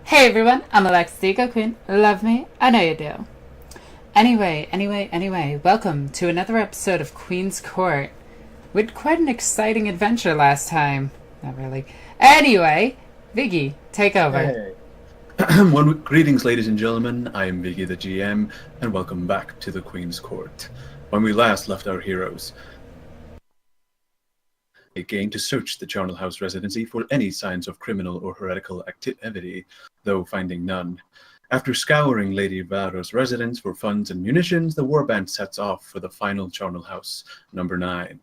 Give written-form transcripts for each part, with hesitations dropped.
Hey everyone, I'm Alexis the Egoqueen. Love me? I know you do. Anyway, welcome to another episode of Queen's Court. We had quite an exciting adventure last time. Not really. Anyway, Viggy, take over. Hey. Greetings, ladies and gentlemen. I am Viggy, the GM, and welcome back to the Queen's Court. When we last left our heroes, again to search the Charnel House residency for any signs of criminal or heretical activity, though finding none. After scouring Lady Vara's residence for funds and munitions, the warband sets off for the final Charnel House, number 9.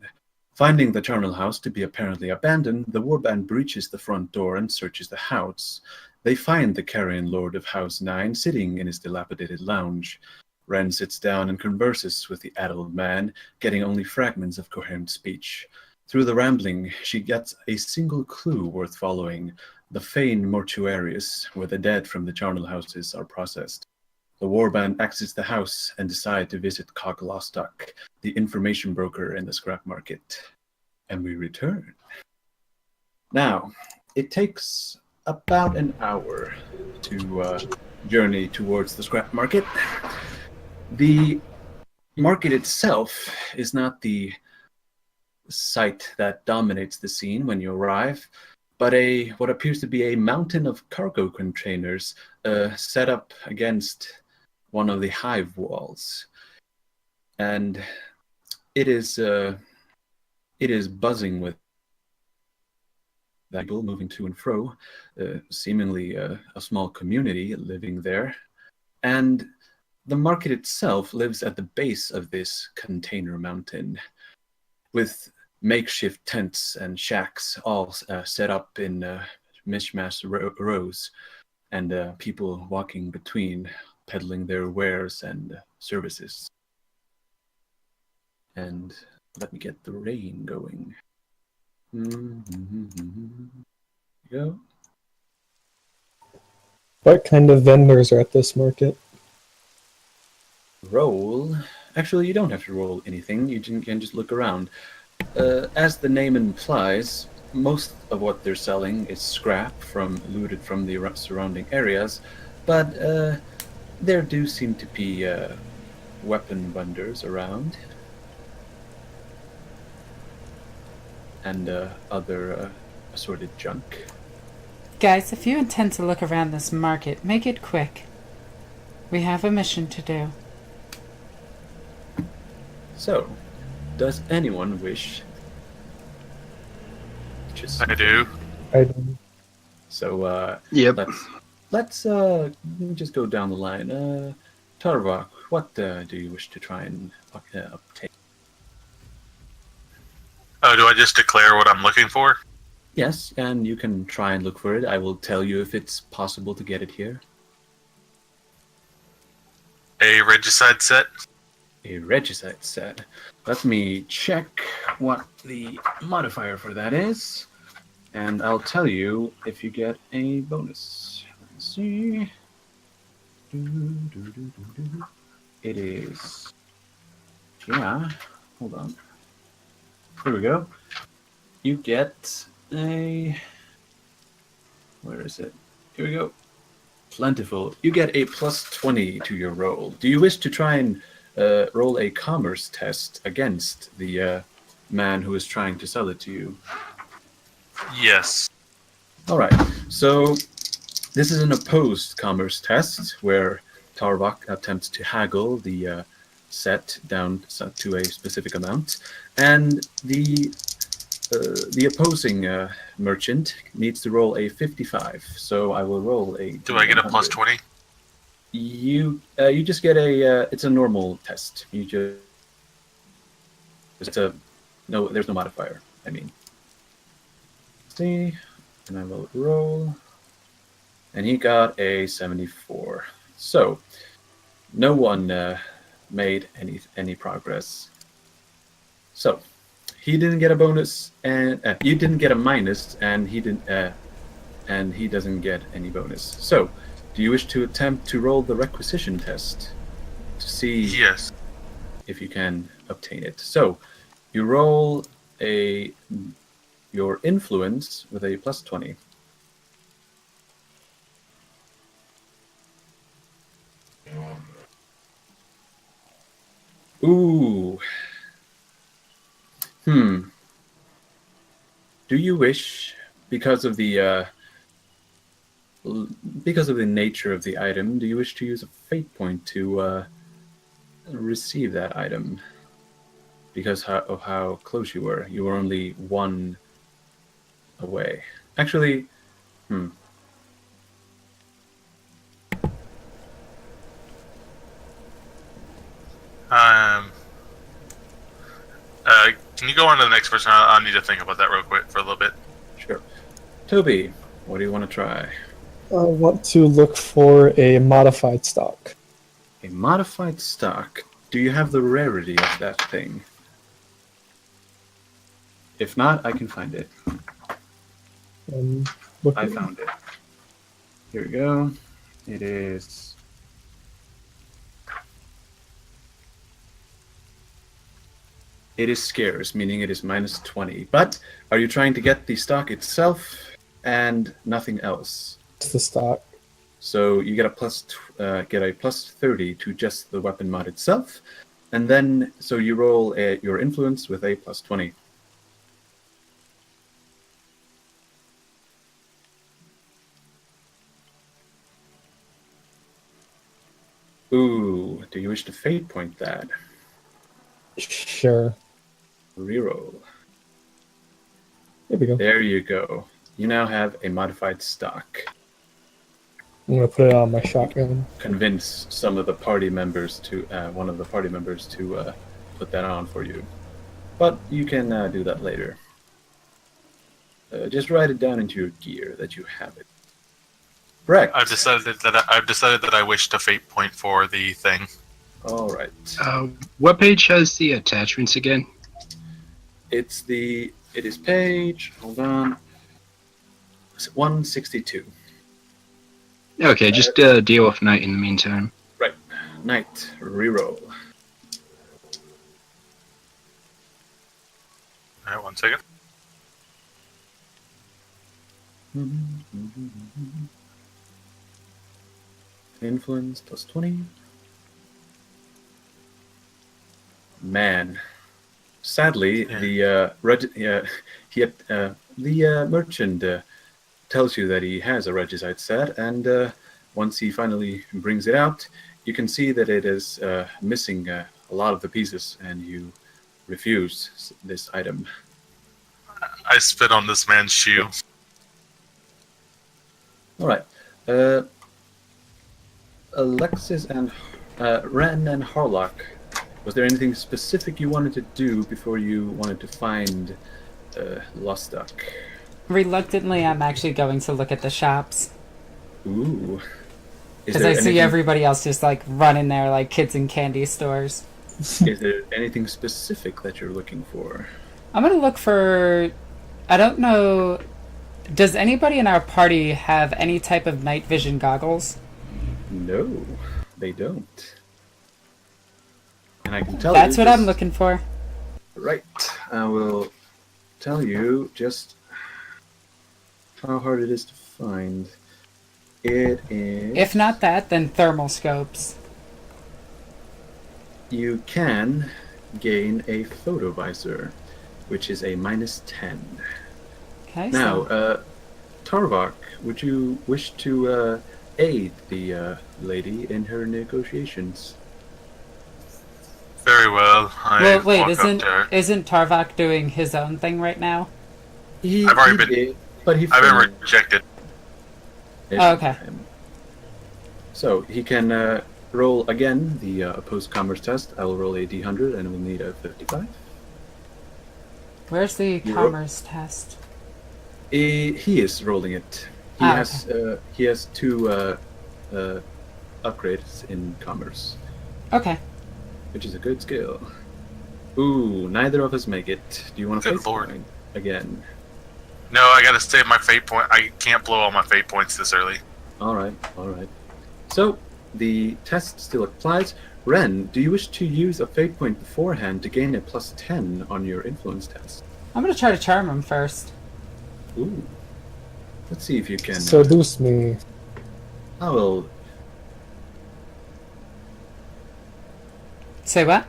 Finding the Charnel House to be apparently abandoned, the warband breaches the front door and searches the house. They find the Carrion Lord of House 9 sitting in his dilapidated lounge. Ren sits down and converses with the addled man, getting only fragments of coherent speech. Through the rambling, she gets a single clue worth following: the Fane Mortuarius, where the dead from the charnel houses are processed. The warband exits the house and decide to visit Cog Lostok, the information broker in the scrap market. And we return. Now, it takes about an hour to journey towards the scrap market. The market itself is not the sight that dominates the scene when you arrive, but what appears to be a mountain of cargo containers set up against one of the hive walls, and it is buzzing with people moving to and fro, seemingly a small community living there, and the market itself lives at the base of this container mountain, with makeshift tents and shacks all set up in mishmash rows, and people walking between, peddling their wares and services. And let me get the rain going. Go. What kind of vendors are at this market? Roll. Actually, you don't have to roll anything. You can just look around. As the name implies, most of what they're selling is scrap looted from the surrounding areas, but there do seem to be weapon vendors around, and other assorted junk. Guys, if you intend to look around this market, make it quick. We have a mission to do. So, does anyone wish? I do. I don't. So, Yep. let's just go down the line. Tarvok, what do you wish to try and obtain? Oh, do I just declare what I'm looking for? Yes, and you can try and look for it. I will tell you if it's possible to get it here. A regicide set? A regicide set. Let me check what the modifier for that is, and I'll tell you if you get a bonus. Let's see. It is... Yeah, hold on. Here we go. You get a... Where is it? Here we go. Plentiful. You get a plus 20 to your roll. Do you wish to try and roll a commerce test against the man who is trying to sell it to you? Yes. All right. So this is an opposed commerce test where Tarvok attempts to haggle the set down to a specific amount, and the opposing merchant needs to roll a 55. So I will roll a. Do I get a plus 20? You just get it's a normal test. You just there's no modifier. I mean, see, and I will roll, and he got a 74. So no one made any progress. So he didn't get a bonus, and you didn't get a minus, and he didn't, and he doesn't get any bonus. So, do you wish to attempt to roll the requisition test to see Yes. if you can obtain it? So, you roll your influence with a plus 20. Ooh. Do you wish, because of the nature of the item, do you wish to use a fate point to receive that item? Because of how close you were. You were only one away. Actually, Can you go on to the next person? I'll need to think about that real quick for a little bit. Sure. Toby, what do you want to try? I want to look for a modified stock. A modified stock. Do you have the rarity of that thing? If not, I can find it. I found it. Here we go. It is... It is scarce, meaning it is minus 20. But are you trying to get the stock itself and nothing else? It's the stock. So you get a plus 30 to just the weapon mod itself, and then so you roll your influence with a plus 20. Ooh, do you wish to fate point that? Sure. Reroll. There we go. There you go. You now have a modified stock. I'm gonna put it on my shotgun. Convince some of the party members to one of the party members to put that on for you, but you can do that later. Just write it down into your gear that you have it. Correct. I've decided that I wish to fate point for the thing. All right. What page has the attachments again? It is page. Hold on. 162. Okay, just deal with Knight in the meantime. Right. Knight. Reroll. All right, 1 second. Influence plus 20. Man. Sadly, the merchant tells you that he has a regicide set, and once he finally brings it out, you can see that it is missing a lot of the pieces, and you refuse this item. I spit on this man's shoe. All right. Alexis and Ren and Harlock, was there anything specific you wanted to do before you wanted to find Lostok? Reluctantly, I'm actually going to look at the shops. Ooh. Because I see everybody else just like run in there like kids in candy stores. Is there anything specific that you're looking for? I'm going to look for... I don't know... Does anybody in our party have any type of night vision goggles? No, they don't. And I can tell That's you... what I'm looking for. Right. I will tell you just how hard it is to find. It is... If not that, then thermal scopes. You can gain a photovisor, which is a minus 10. Okay, Now, Tarvok, would you wish to aid the lady in her negotiations? Very well. Well, wait, walk up to her. isn't Tarvok doing his own thing right now? I've already been- did, but he I've been failed. rejected. Oh, okay. So he can roll again the opposed commerce test. I will roll a d100 and we'll need a 55. Where's the You commerce test? He is rolling it. He has two upgrades in commerce, Okay. which is a good skill. Ooh, neither of us make it. Do you want to Good face lord. mine again? No, I gotta save my fate point. I can't blow all my fate points this early. All right, all right. So the test still applies. Ren, do you wish to use a fate point beforehand to gain a plus 10 on your influence test? I'm going to try to charm him first. Ooh. Let's see if you can. Seduce me. I will. Say what?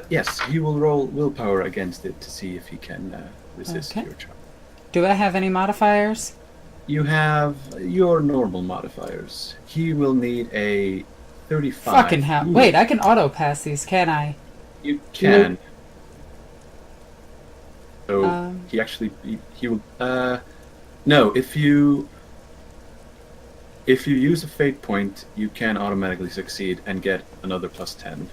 Yes, he will roll willpower against it to see if he can resist Okay. your charge. Do I have any modifiers? You have your normal modifiers. He will need a 35. Fucking hell. Ooh, Wait, I can auto-pass these, can I? you can. So Um. he actually he will. No, if you use a fate point, you can automatically succeed and get another +10.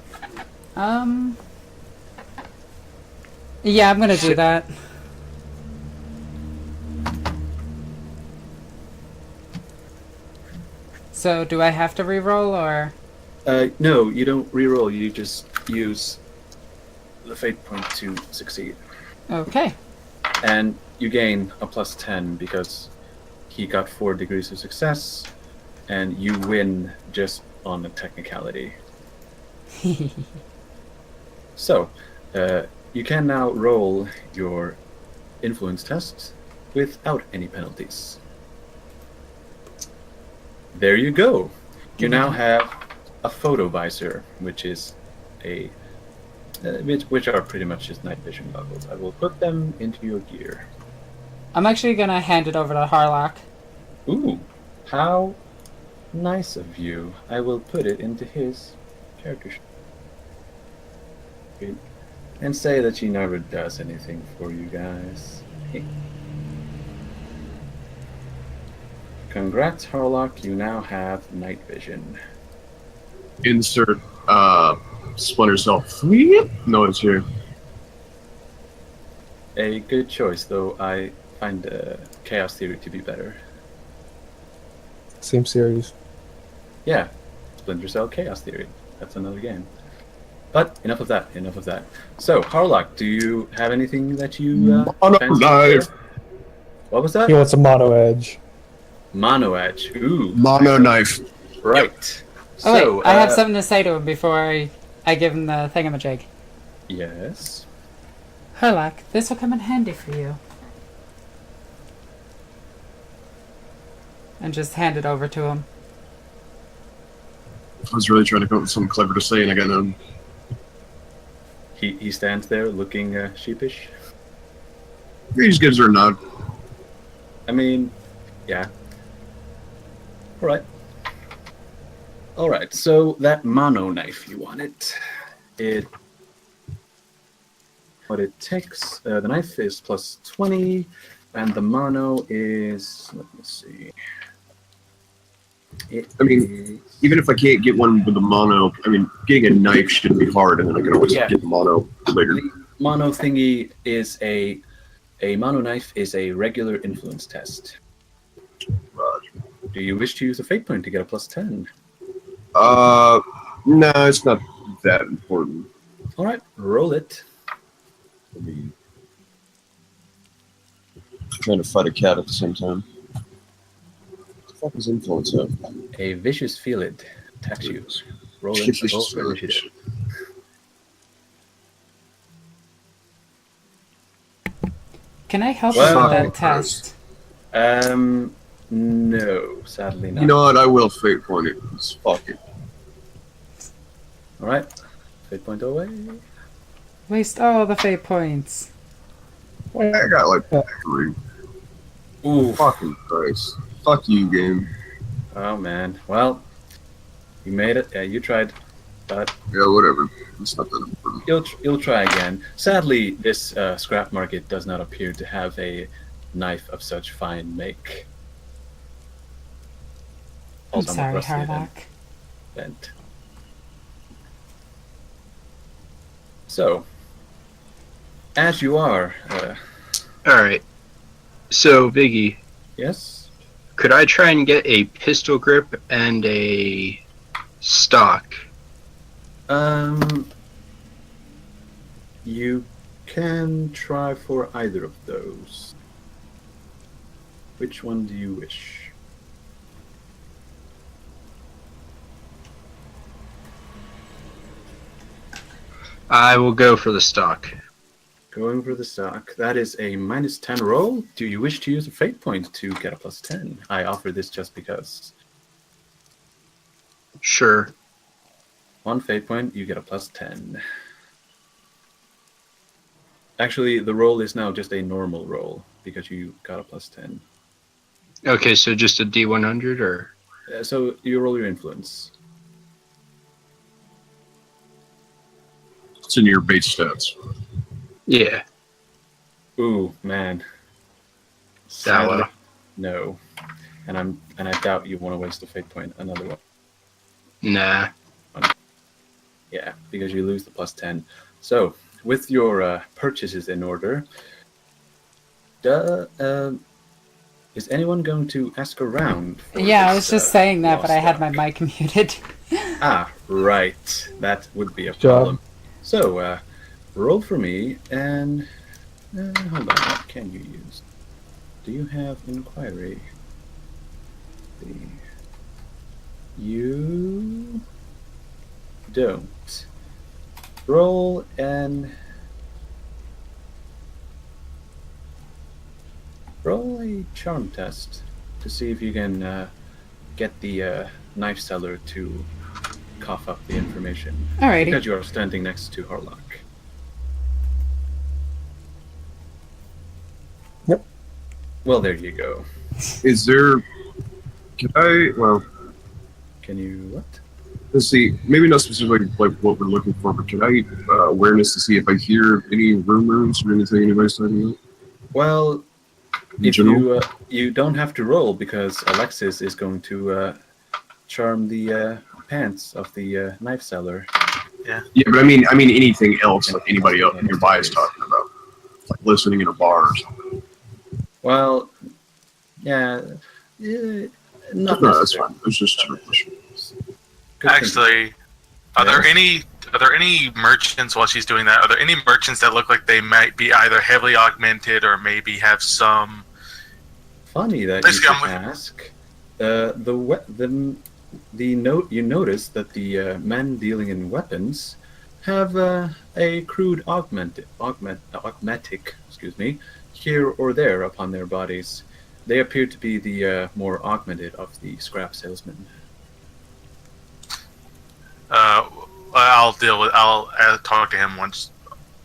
Yeah, I'm gonna do that. So, do I have to reroll, or...? No, you don't reroll. You just use the fate point to succeed, Okay. and you gain a +10 because he got 4 degrees of success, and you win just on the technicality. So, you can now roll your influence test without any penalties. There you go. You now have a photo visor, which is which are pretty much just night vision goggles. I will put them into your gear. I'm actually gonna hand it over to Harlock. Ooh, how nice of you. I will put it into his character sheet and say that she never does anything for you guys. Congrats, Harlock. You now have night vision. Insert Splinter Cell noise here. A good choice, though I find Chaos Theory to be better. Same series. Yeah, Splinter Cell Chaos Theory. That's another game. But enough of that. Enough of that. So, Harlock, do you have anything that you fancy? Knife. What was that? He wants a mono edge. Mono Edge. Ooh. Mono knife. Right. Oh, So, wait, I have something to say to him before I give him the thingamajig. Yes. Harlock, this will come in handy for you. And just hand it over to him. I was really trying to come up with something clever to say, and I got none. He stands there looking sheepish. He just gives her a nod. I mean, yeah. All right. So that mono knife you wanted, what it takes. The knife is +20, and the mono is. Let me see. Even if I can't get one with the mono, getting a knife shouldn't be hard, and then I can always get the mono later. The mono thingy is a mono knife is a regular influence test. Do you wish to use a fate point to get a +10? No, it's not that important. All right, roll it. Trying to fight a cat at the same time. What the fuck is influence of? A vicious field attacks you. Roll it. Vicious Roll for field. initiative. Can I help Well, you with that Christ. test? No, sadly not. You know what? I will fate point it. It's fucking. All right, fate point away. Waste all the fate points. I got like 3. Ooh. Fucking Christ. Fuck you, game. Oh man. Well, you made it. Yeah, you tried, but Yeah, whatever. It's not that important. you'll try again. Sadly, this scrap market does not appear to have a knife of such fine make. I'm Also, sorry, rusty and Harlock. bent. So, as you are, Alright. So, Biggie, yes. could I try and get a pistol grip and a stock? You can try for either of those. Which one do you wish? I will go for the stock. Going for the stock. That is a -10 roll. Do you wish to use a fate point to get a +10? I offer this just because. Sure. 1 fate point, you get a +10. Actually, the roll is now just a normal roll because you got a +10. Okay, so just a D100 or? So you roll your influence. It's in your base stats. Yeah. Ooh, man. That low. No. And I doubt you want to waste a fate point. Another one. Nah. Yeah, because you lose the +10. So, with your purchases in order, is anyone going to ask around? Yeah, I was just saying that, but I had my mic muted. Ah, right. That would be a Job. problem. So, roll for me, and hold on. What can you use? Do you have inquiry? You don't. Roll a charm test to see if you can get the knife seller to cough up the information. Alrighty. Because you are standing next to Harlock. Yep. Well, there you go. Is there? Can I? Well, Can you what? let's see. Maybe not specifically like what we're looking for, but can I awareness to see if I hear any rumors or anything anybody's talking about? Well, In if general? you don't have to roll because Alexis is going to charm the pants of the knife seller. Yeah, but I mean anything else like anybody else nearby is talking about, like listening in a bar or something. Well, yeah, not No, that's necessarily. fine. It's just a question. Good Actually, are there any merchants while she's doing that? Are there any merchants that look like they might be either heavily augmented or maybe have some? Funny that Basically, you should ask. The note you notice that the men dealing in weapons have a crude augmatic, here or there upon their bodies. They appear to be the more augmented of the scrap salesmen. I'll talk to him once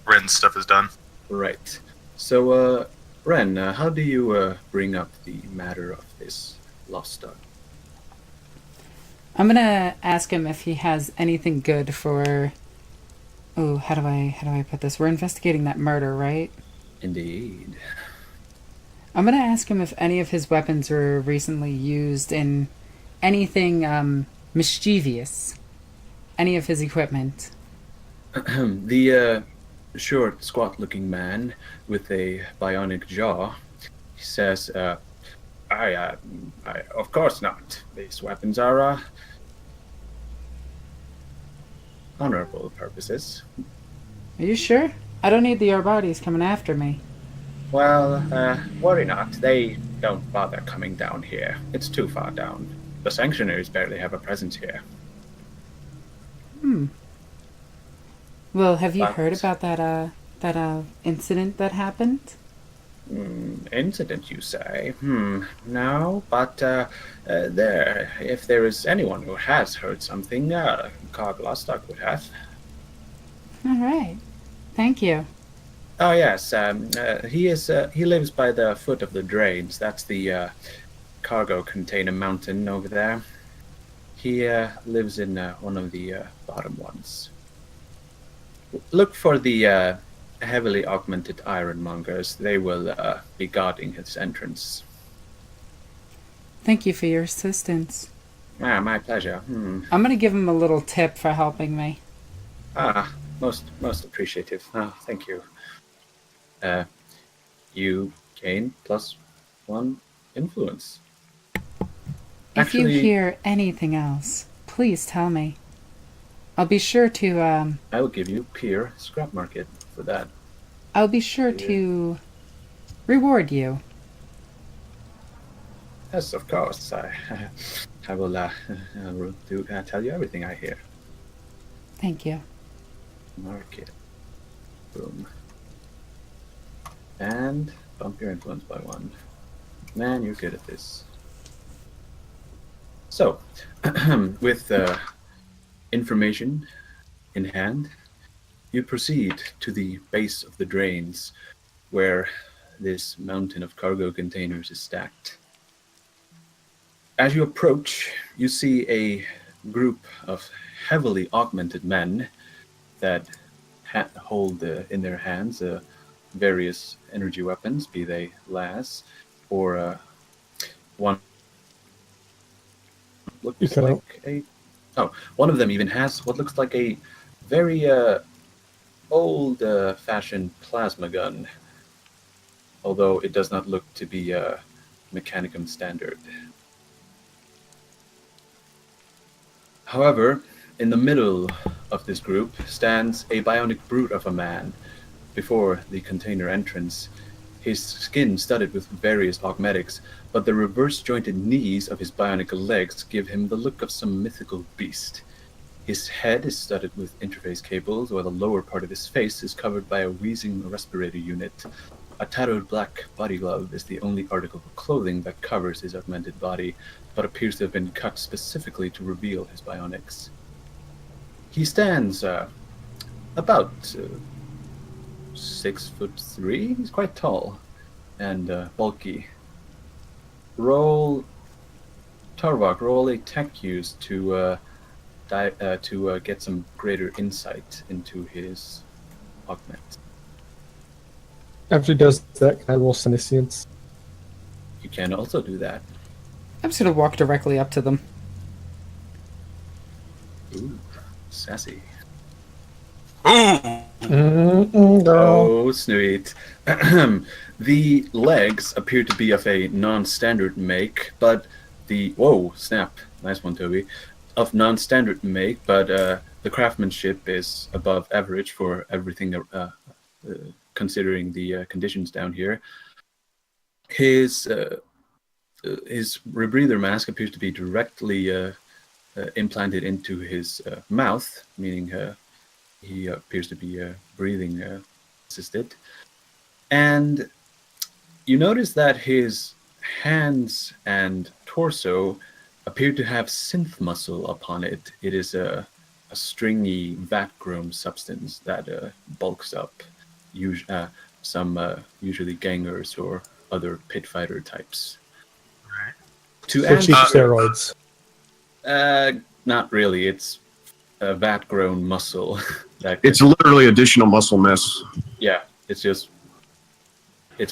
Ren's stuff is done. Right. So, Ren, how do you bring up the matter of this Lostok? I'm gonna ask him if he has anything good for. Oh, how do I put this? We're investigating that murder, right? Indeed. I'm gonna ask him if any of his weapons were recently used in anything mischievous. Any of his equipment. The short, squat-looking man with a bionic jaw, he says, I of course not. These weapons are honorable purposes. Are you sure? I don't need the Arbades coming after me. Well, worry not. They don't bother coming down here. It's too far down. The Sanctionaries barely have a presence here. Well, have you But- heard about that incident that happened? Incident, you say? No, but if there is anyone who has heard something, Cog Lostok would have. All right. Thank you. Oh yes, he lives by the foot of the drains. That's the cargo container mountain over there. He lives in one of the bottom ones. Look for the heavily augmented ironmongers. They will be guarding his entrance. Thank you for your assistance. Ah, my pleasure. I'm gonna give him a little tip for helping me. Ah, most appreciative. Ah, thank you. You gain +1 influence. If you hear anything else, please tell me. I'll be sure to I will give you peer scrap market for that. I'll be sure to reward you. Yes, of course. I will tell you everything I hear. Thank you. Market. Boom. And bump your influence by 1. Man, you're good at this. So, with information in hand, you proceed to the base of the drains, where this mountain of cargo containers is stacked. As you approach, you see a group of heavily augmented men that hold in their hands various energy weapons, be they las or one looks like a... Oh, one of them even has what looks like a very old-fashioned plasma gun, although it does not look to be Mechanicum standard. However, in the middle of this group stands a bionic brute of a man before the container entrance, his skin studded with various augmetics, but the reverse-jointed knees of his bionic legs give him the look of some mythical beast. His head is studded with interface cables, while the lower part of his face is covered by a wheezing respirator unit. A tattooed black body glove is the only article of clothing that covers his augmented body, but appears to have been cut specifically to reveal his bionics. He stands about 6'3". He's quite tall and bulky. Roll a tech use to get some greater insight into his augment. After he does that, can I roll senescience? You can also do that. I'm just gonna walk directly up to them. Ooh, sassy. Ooh! Oh, sweet. The legs appear to be of a non-standard make, but whoa, snap. Nice one, Toby. Of non-standard make, but the craftsmanship is above average for everything, considering the conditions down here. His rebreather mask appears to be directly implanted into his mouth, meaning he appears to be breathing assisted. And you notice that his hands and torso appear to have synth muscle upon it. It is a stringy, vat-grown substance that bulks up usually gangers or other pit fighter types. Right. So cheap steroids. Not really. It's a vat-grown muscle. It's literally additional muscle mass. Yeah, it's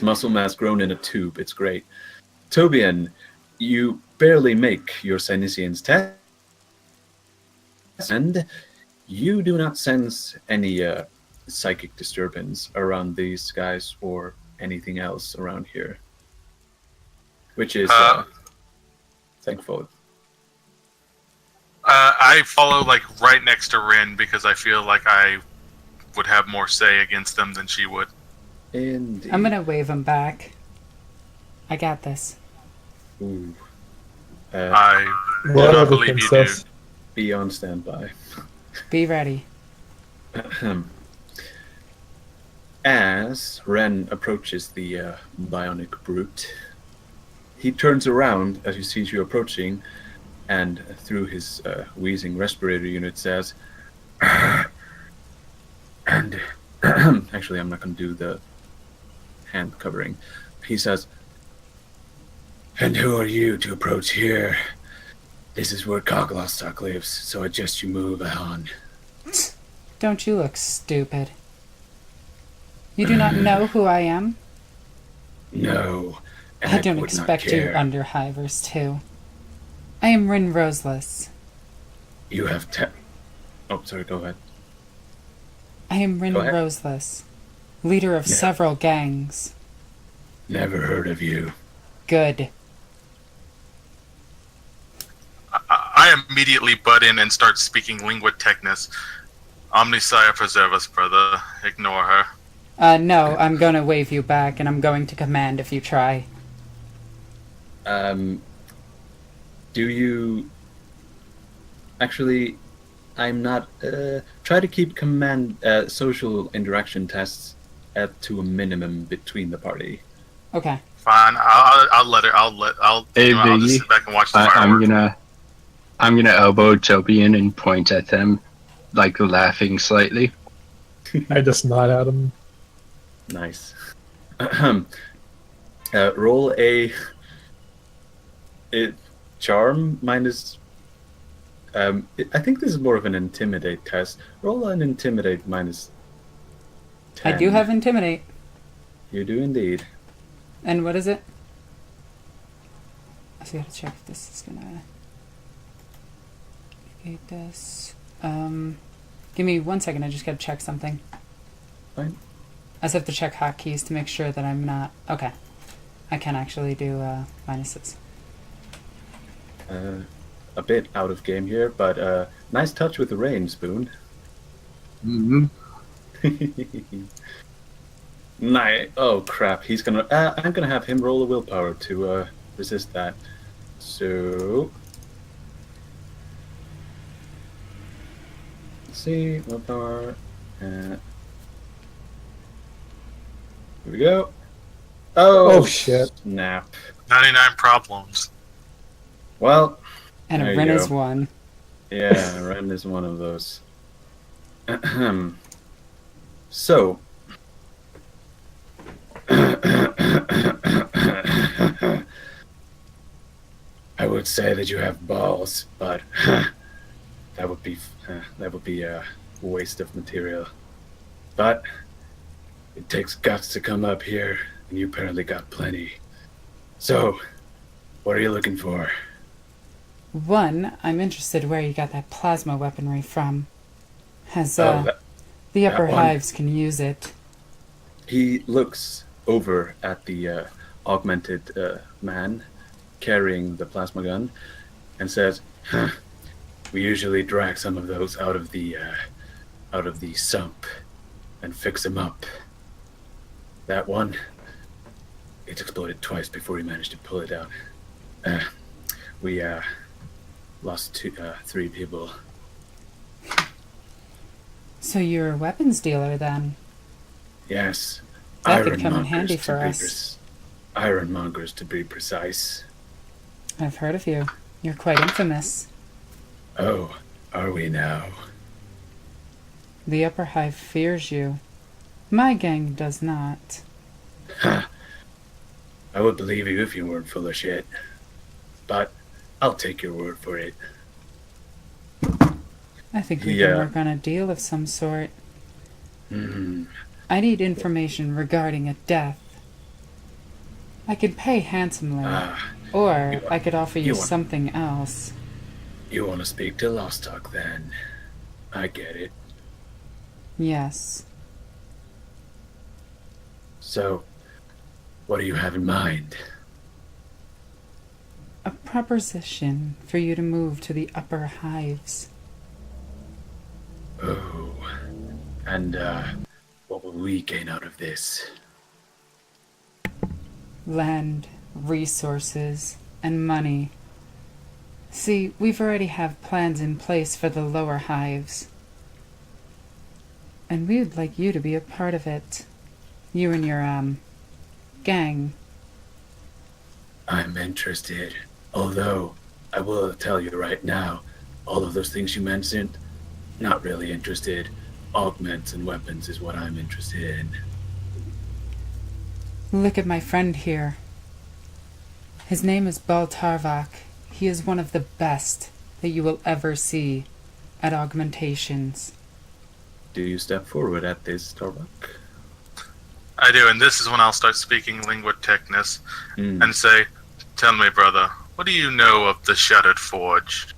muscle mass grown in a tube. It's great. Tobian, you barely make your senescience test, and you do not sense any psychic disturbance around these guys or anything else around here, which is thankful. I follow right next to Rin because I feel like I would have more say against them than she would. Indeed. I'm gonna wave him back. I got this. Ooh. I do Whatever, not believe you do. princess. Be on standby. Be ready. As Ren approaches the bionic brute, he turns around as he sees you approaching, and through his wheezing respirator unit says, and actually I'm not going to do the hand covering. He says, "And who are you to approach here? This is where Cog Lostok lives, so I just you move on." Don't you look stupid? You do not know who I am? No. And I don't would not expect you care. underhivers to. I am Rin Roseless. You have Oh, sorry, go ahead. I am Rin Go ahead. Roseless, leader of Yeah. several gangs. Never heard of you. Good. I immediately butt in and start speaking lingua technis. Omniscia preserve us, brother. Ignore her. No, I'm gonna wave you back, and I'm going to command if you try. Do you... Actually, I'm not... try to keep social interaction tests to a minimum between the party. Okay. Fine. I'll let her. I'll Hey, I'll just Biggie. sit back and watch the I'm fireworks. gonna elbow Toby in and point at them, laughing slightly. I just nod at him. Nice. Roll a charm minus. I think this is more of an intimidate test. Roll an intimidate minus 10. I do have intimidate. You do indeed. And what is it? I just gotta check if this is gonna negate this. Give me 1 second. I just gotta check something. Fine. I just have to check hotkeys to make sure that I'm not. Okay, I can actually do minuses. A bit out of game here, but nice touch with the rain, Spoon. Mm-hmm. Nice. Oh crap! He's gonna. I'm gonna have him roll a willpower to resist that. So let's see willpower. Here we go. Oh, shit. Snap. 99 problems. Well, And there a you Ren is go. 1. Yeah, Ren is one of those. So. I would say that you have balls, but that would be a waste of material. But it takes guts to come up here, and you apparently got plenty. So, what are you looking for? 1, I'm interested where you got that plasma weaponry from. Has that the upper one? hives can use it. He looks over at the augmented man carrying the plasma gun and says, "We usually drag some of those out of the sump and fix them up. That one, it exploded twice before we managed to pull it out. We lost 3 people." So you're a weapons dealer then? Yes. That could come in Ironmongers handy to for be us. Ironmongers, to be precise. I've heard of you. You're quite infamous. Oh, are we now? The upper hive fears you. My gang does not. Ha! I would believe you if you weren't full of shit. But I'll take your word for it. I think we Yeah. can work on a deal of some sort. Hmm. I need information regarding a death. I could pay handsomely, or you I could offer you you want- something else. You want to speak to Lostok then? I get it. Yes. So, what do you have in mind? A proposition for you to move to the upper hives. Oh. And, what will we gain out of this? Land, resources, and money. See, we've already have plans in place for the lower hives. And we'd like you to be a part of it. You and your, gang. I'm interested. Although, I will tell you right now, all of those things you mentioned, not really interested. Augments and weapons is what I'm interested in. Look at my friend here. His name is Baltarvak. He is one of the best that you will ever see at augmentations. Do you step forward at this, Tarvak? I do, and this is when I'll start speaking lingua technis Hmm. and say, "Tell me, brother, what do you know of the Shattered Forge?"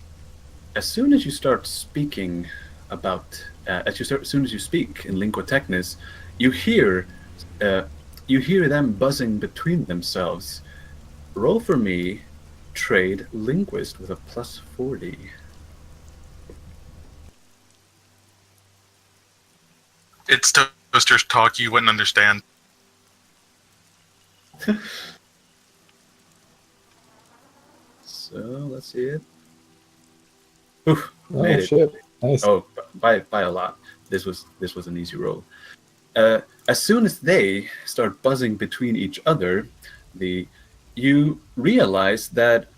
As soon as you start speaking about, as soon as you speak in lingua technis, you hear them buzzing between themselves. Roll for me, trade linguist with a +40. It's toasters talk you wouldn't understand. So let's see it. Oof, Oh made it. shit! Nice. Oh, by a lot. This was an easy roll. As soon as they start buzzing between each other, you realize that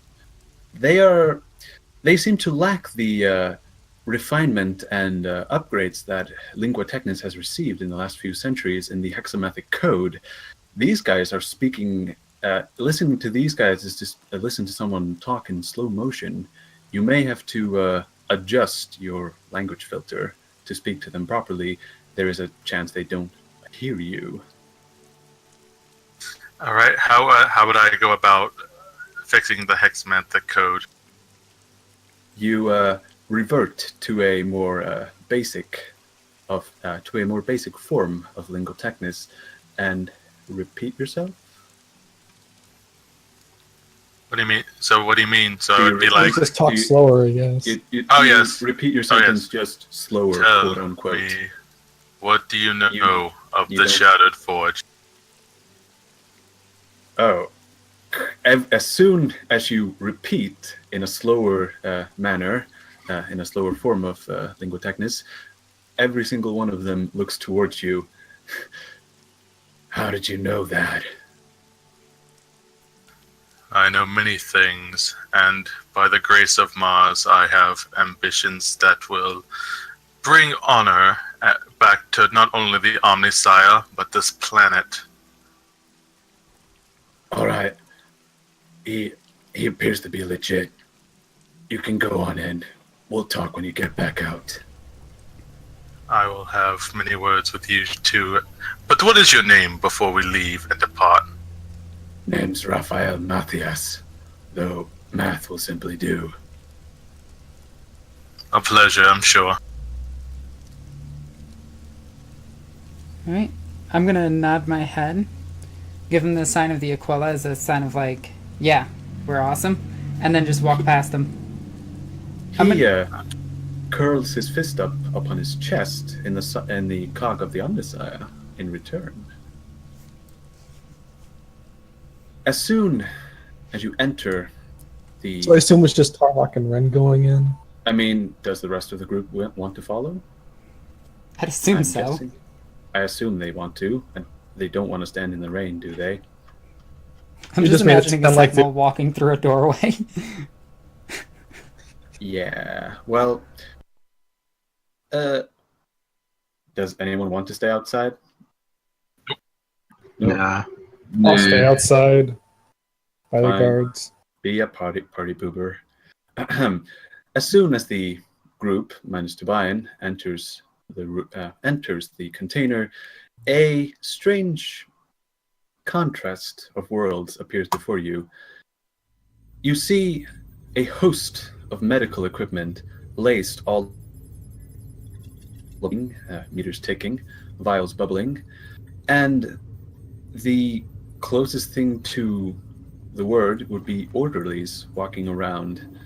they seem to lack the refinement and upgrades that lingua technis has received in the last few centuries in the hexamethic code, these guys are speaking. Listening to these guys is just listen to someone talk in slow motion. You may have to adjust your language filter to speak to them properly. There is a chance they don't hear you. All right. How would I go about fixing the hexamethic code? You revert to a more basic form of lingua technis and repeat yourself. What do you mean? So what do you mean? So Do it you would be repeat- like, Just talk slower, I guess. yes. Repeat your Oh, yes. sentence just slower, tell quote unquote. me, what do you know of you the don't- Shattered Forge? Oh. As soon as you repeat in a slower manner, in a slower form of lingua technis, every single one of them looks towards you. How did you know that? I know many things, and by the grace of Mars, I have ambitions that will bring honor back to not only the Omnisire, but this planet. All right. He appears to be legit. You can go on in. We'll talk when you get back out. I will have many words with you too. But what is your name before we leave and depart? Name's Raphael Matthias, though math will simply do. A pleasure, I'm sure. All right. I'm going to nod my head, give him the sign of the Aquila as a sign of like, yeah, we're awesome, and then just walk past him. He curls his fist up upon his chest in the cog of the Omnisire in return. As soon as you enter the... So I assume it's just Tarlock and Ren going in. I mean, does the rest of the group want to follow? I'd assume I'm so. guessing. I assume they want to, and they don't want to stand in the rain, do they? I'm You just just made it imagining a sound like sentinel walking through a doorway. Yeah, well... does anyone want to stay outside? Nope. Nah. I'll stay outside by the Fine. guards. Be a party pooper. As soon as the group, minus Tobian, enters the container, a strange contrast of worlds appears before you. You see a host of medical equipment laced all meters ticking, vials bubbling, and the closest thing to the word would be orderlies walking around,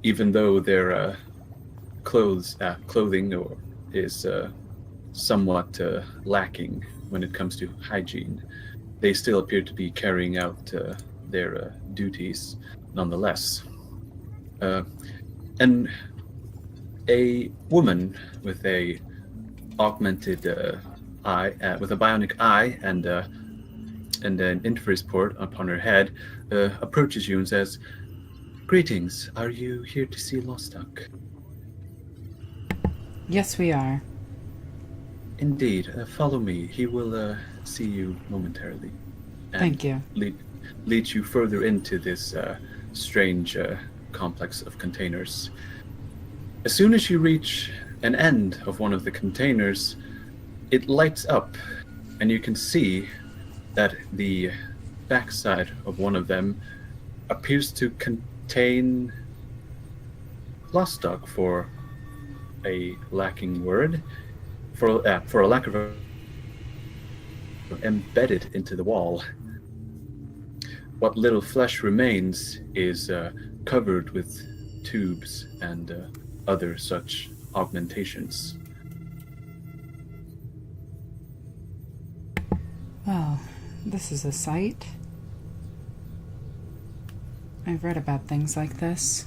even though their clothing is somewhat lacking when it comes to hygiene. They still appear to be carrying out their duties nonetheless. And a woman with a augmented eye, with a bionic eye and an interface port upon her head, approaches you and says, "Greetings, are you here to see Lostok?" Yes, we are. Indeed, follow me. He will see you momentarily. And Thank you. Lead you further into this strange complex of containers. As soon as you reach an end of one of the containers, it lights up, and you can see that the backside of one of them appears to contain Lostok, for a lacking word, for a lack of a embedded into the wall. What little flesh remains is covered with tubes and other such augmentations. Well, this is a sight. I've read about things like this.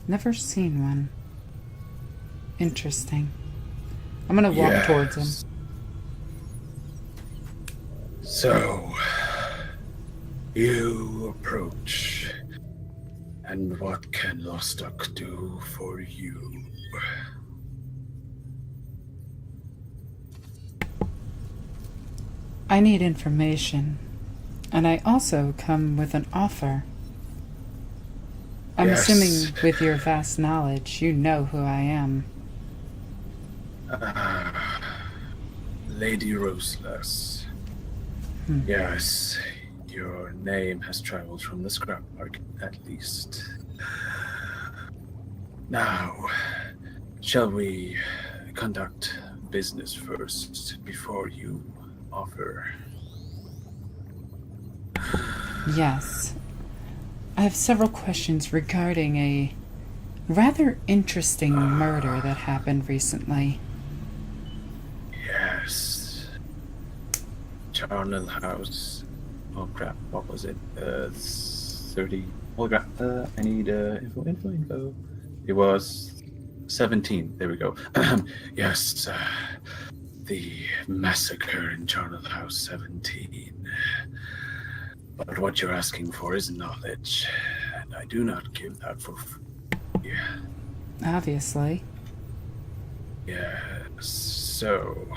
Never seen one. Interesting. I'm gonna walk towards him. So, you approach, and what can Lostok do for you? I need information, and I also come with an offer. I'm Yes. assuming with your vast knowledge, you know who I am. Lady Roseless. Yes, your name has traveled from the scrap market, at least. Now, shall we conduct business first before you offer? Yes. I have several questions regarding a rather interesting murder that happened recently. Yes. Charnel House. Oh crap, what was it? 30. Oh crap, I need info. It was 17. There we go. Yes, the massacre in Charnel House 17. But what you're asking for is knowledge, and I do not give that for free. Obviously. Yes, so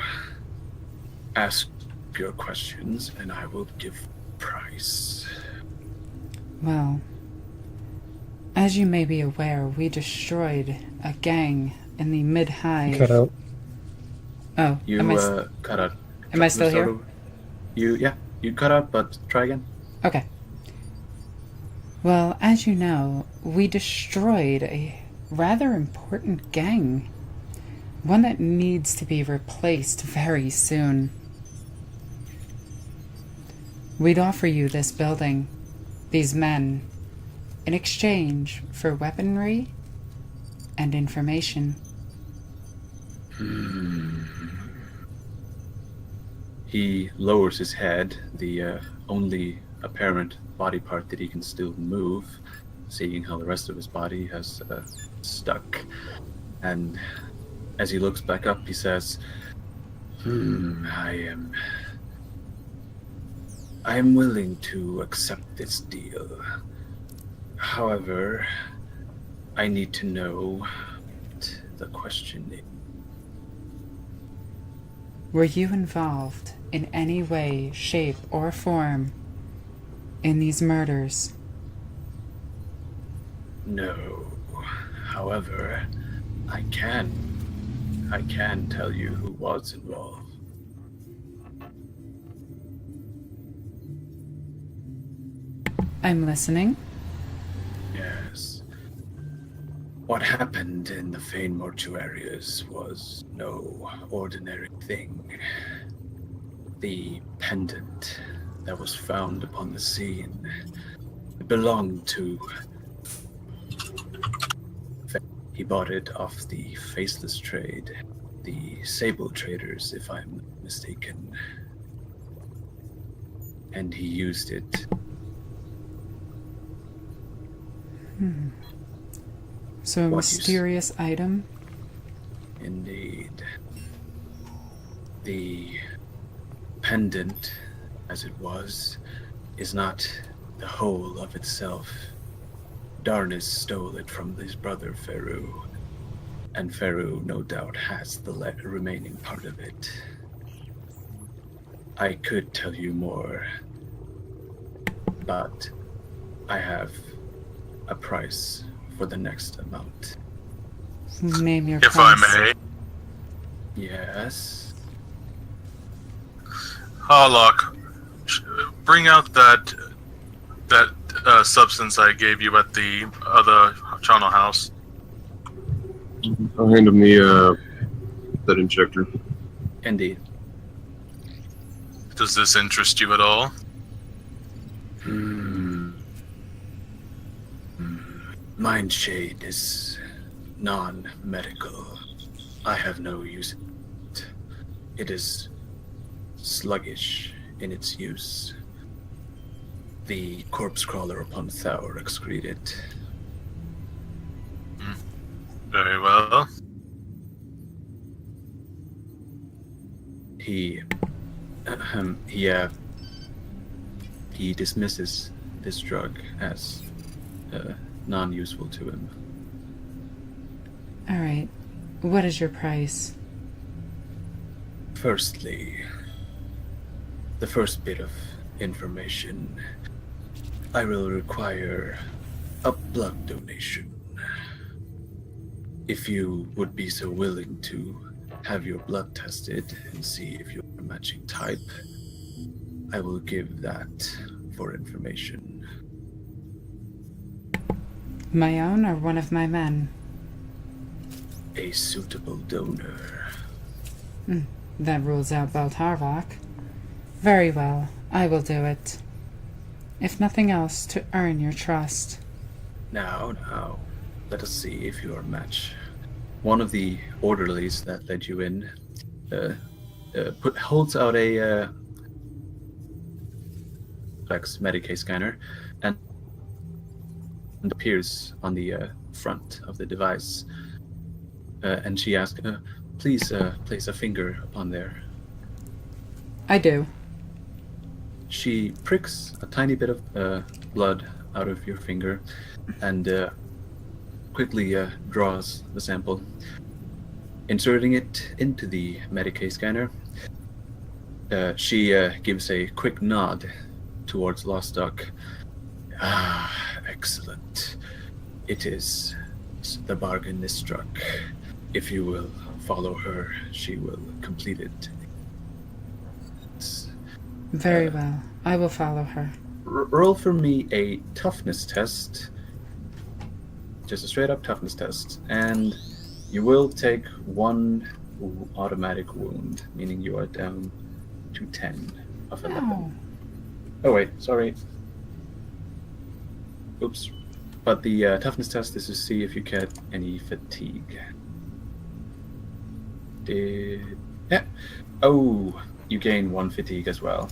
ask your questions, and I will give price. Well, as you may be aware, we destroyed a gang in the mid-hive. Cut out. Oh, You cut out. Am I still here? You cut out, but try again. Okay. Well, as you know, we destroyed a rather important gang. One that needs to be replaced very soon. We'd offer you this building, these men, in exchange for weaponry and information. He lowers his head, the only apparent body part that he can still move, seeing how the rest of his body has stuck. And as he looks back up, he says, I am willing to accept this deal. However, I need to know what the question is. Were you involved in any way, shape, or form in these murders? No. However, I can tell you who was involved. I'm listening. Yes. What happened in the Fane mortuaries was no ordinary thing. The pendant that was found upon the scene belonged to... He bought it off the Faceless Trade, the Sable Traders, if I'm not mistaken. And he used it. So a What mysterious item? Indeed. The pendant, as it was, is not the whole of itself. Darnus stole it from his brother Feru, and Feru no doubt has the remaining part of it. I could tell you more, but I have a price for the next amount. Name your If price. I may. Yes? Harlock, bring out that substance I gave you at the other charnel house. I'll hand him the that injector. Indeed. Does this interest you at all? Mind Shade is non-medical. I have no use. It is sluggish in its use. The corpse crawler upon Thaur excreted it. Very well. He dismisses this drug as non-useful to him. Alright. What is your price? Firstly, the first bit of information. I will require a blood donation. If you would be so willing to have your blood tested and see if you're a matching type, I will give that for information. My own or one of my men? A suitable donor. That rules out Baltarvok. Very well, I will do it. If nothing else, to earn your trust. Now, let us see if you are a match. One of the orderlies that led you in holds out a medicae scanner and appears on the front of the device. And she asks, please place a finger upon there. I do. She pricks a tiny bit of blood out of your finger and quickly draws the sample. Inserting it into the medicae scanner, she gives a quick nod towards Lostok. Excellent. It is. The bargain is struck. If you will follow her, she will complete it. Very well. I will follow her. Roll for me a toughness test. Just a straight up toughness test. And you will take 1 automatic wound, meaning you are down to 10 of 11. No. Oh wait, sorry. Oops. But the toughness test is to see if you get any fatigue. Yeah. Oh, you gain 1 fatigue as well.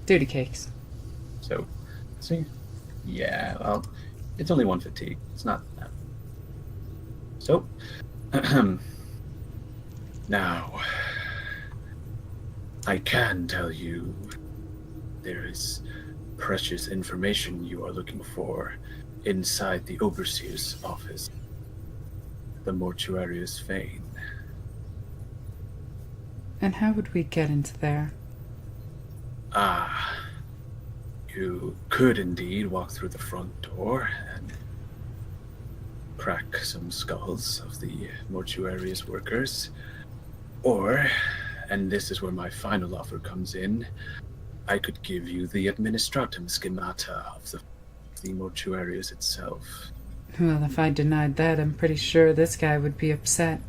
Duty cakes. So, see? Yeah, well, it's only 1 fatigue. It's not that. So, now, I can tell you there is precious information you are looking for inside the Overseer's office, the Mortuarius Fane. And how would we get into there? You could indeed walk through the front door and crack some skulls of the Mortuarius workers. Or, and this is where my final offer comes in, I could give you the administratum schemata of the Mortuarius itself. Well, if I denied that, I'm pretty sure this guy would be upset.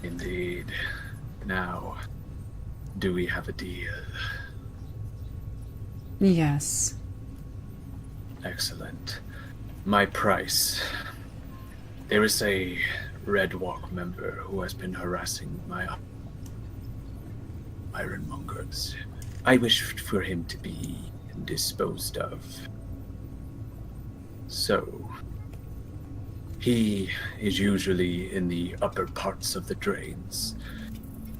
Indeed. Now, do we have a deal? Yes. Excellent. My price. There is a Red Walk member who has been harassing my ironmongers. I wish for him to be disposed of. So, he is usually in the upper parts of the drains.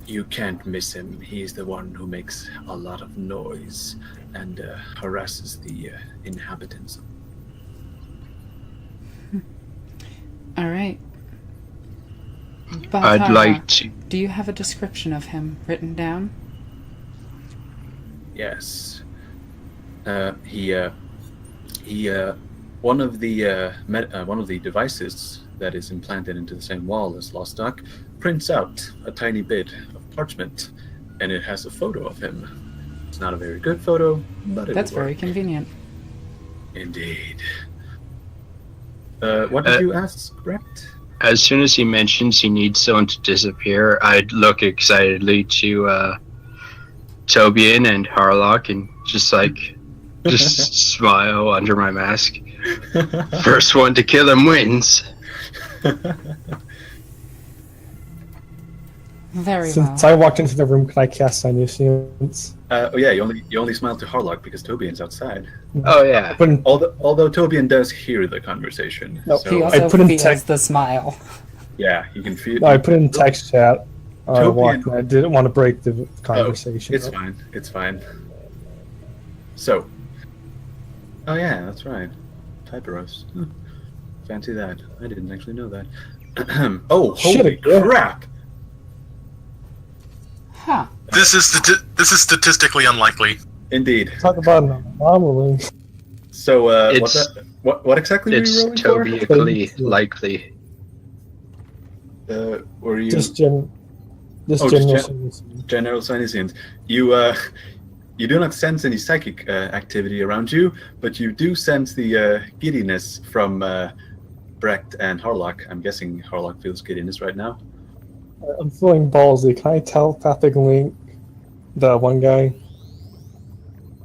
You can't miss him. He's the one who makes a lot of noise and harasses the inhabitants. All right. I'd like to. Do you have a description of him written down? Yes. One of the devices that is implanted into the same wall as Lostok prints out a tiny bit of parchment, and it has a photo of him. It's not a very good photo, but That's will work. very convenient. Indeed. What did you ask, Brett? As soon as he mentions he needs someone to disappear, I'd look excitedly to Tobian and Harlock and just smile under my mask. First one to kill him wins. Very Since well. I walked into the room, can I cast Omniscience? Oh yeah, you only smile to Harlock because Tobian's outside. Oh yeah. Put in, Although Tobian does hear the conversation. No, so He I also put in feels text- the smile. yeah, you can feel. no, I put in text chat. I Tobian- walked in. I didn't want to break the conversation. It's fine. It's fine. So. Oh yeah, that's right. Typeros. Huh. Fancy that. I didn't actually know that. Oh, holy Shit, yeah. crap! Huh. This is statistically unlikely. Indeed. Talk about an anomaly. So, It's- what exactly were It's you rolling for? tobiacally likely. Were you Just Oh, just general. general Sinisians? You do not sense any psychic activity around you, but you do sense the giddiness from Brecht and Harlock. I'm guessing Harlock feels giddiness right now. I'm feeling ballsy. Can I telepathic link the one guy,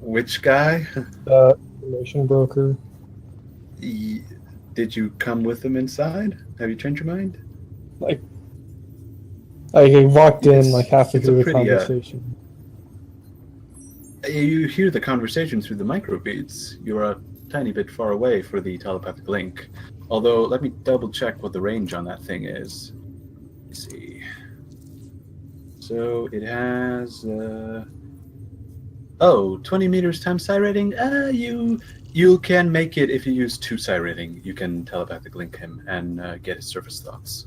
Which guy? the information broker? Did you come with them inside? Have you changed your mind? I walked in It's- like halfway it's a through the pretty, conversation. You hear the conversation through the microbeats. You're a tiny bit far away for the telepathic link. Although, let me double check what the range on that thing is. Let's see. So it has 20 meters times psi rating. You can make it if you use 2 psi rating. You can telepathic link him and get his surface thoughts.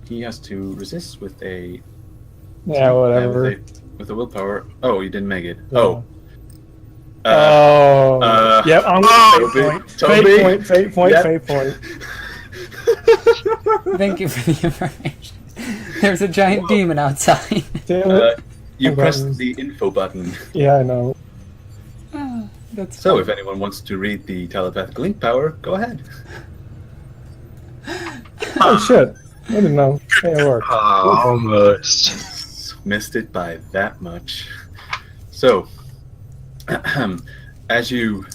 He has to resist with a Whatever. with a willpower. Oh, you didn't make it. Yeah. Oh. Yep, I'm Toby. Fate point. Yep. Fate point. Thank you for the information. There's a giant demon outside. Damn it. You Okay. pressed the info button. Yeah, I know. Oh, that's So, if anyone wants to read the telepathic link power, go ahead. Oh shit! I didn't know. Hey, it worked. Almost. Missed it by that much. So, as you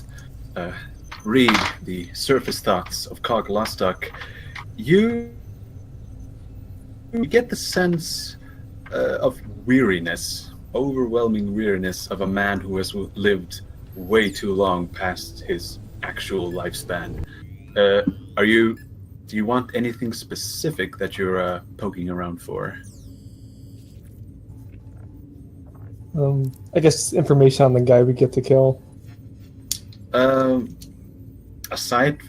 read the surface thoughts of Cog Lostok, you get the sense of weariness, overwhelming weariness of a man who has lived way too long past his actual lifespan. Do you want anything specific that you're poking around for? I guess information on the guy we get to kill. Aside,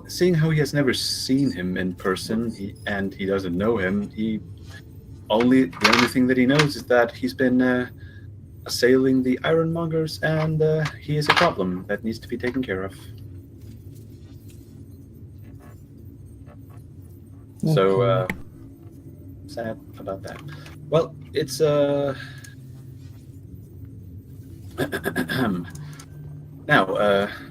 seeing how he has never seen him in person, he doesn't know him, the only thing that he knows is that he's been assailing the ironmongers, and he is a problem that needs to be taken care of. So, sad about that. Well, it's Now,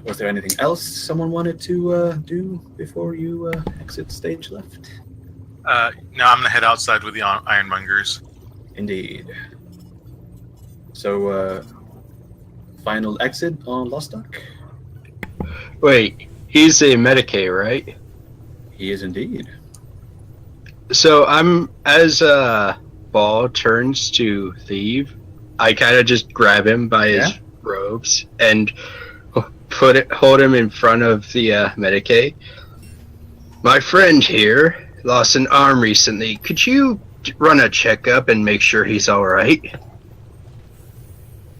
was there anything else someone wanted to do before you exit stage left? No, I'm gonna head outside with the ironmongers. Indeed. So, final exit on Lostok? Wait, he's a medicae, right? He is indeed. So I'm as Ball turns to leave, I kind of just grab him by his robes and hold him in front of the medicae. My friend here lost an arm recently. Could you run a checkup and make sure he's all right?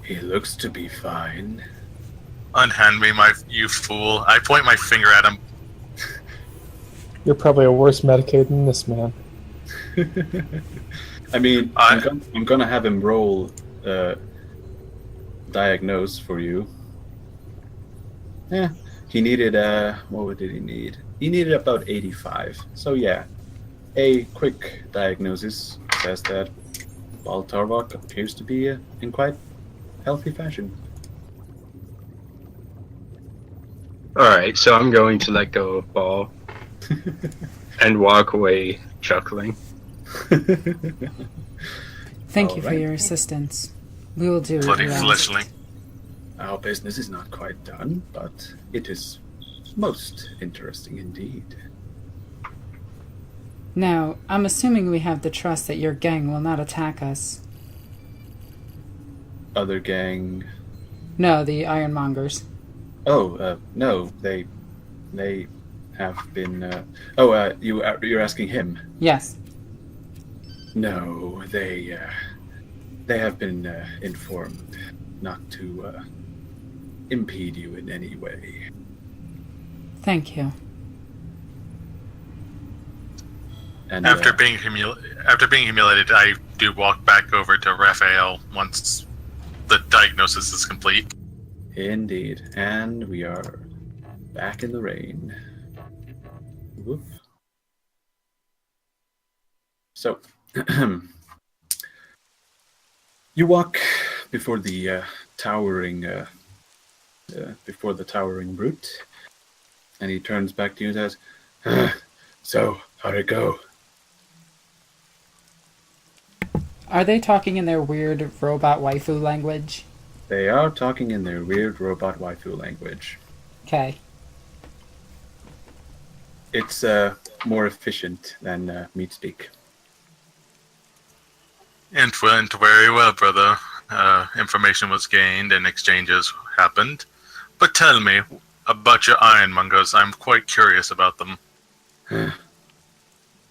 He looks to be fine. Unhand me, you fool. I point my finger at him. You're probably a worse Medicaid than this man. I mean, I'm gonna have him roll diagnose for you. Yeah, he needed what did he need? He needed about 85. So yeah, a quick diagnosis says that Bal Tarvok appears to be in quite healthy fashion. Alright, so I'm going to let go of Ball and walk away chuckling. Thank you for Alright. your assistance. We will do Bloody it. fleshling. Our business is not quite done, but it is most interesting indeed. Now, I'm assuming we have the trust that your gang will not attack us. Other gang... No, the Ironmongers. Oh, no, they have been... you're asking him? Yes. No, they have been informed not to impede you in any way. Thank you. And After being humiliated, I do walk back over to Raphael once the diagnosis is complete. indeed, and we are back in the rain. Woof. So, you walk before the towering brute, and he turns back to you and says, "So, how'd it go?" Are they talking in their weird robot waifu language? They are talking in their weird robot waifu language. Okay. It's more efficient than meat speak. It went very well, brother. Information was gained and exchanges happened. But tell me about your ironmongers. I'm quite curious about them.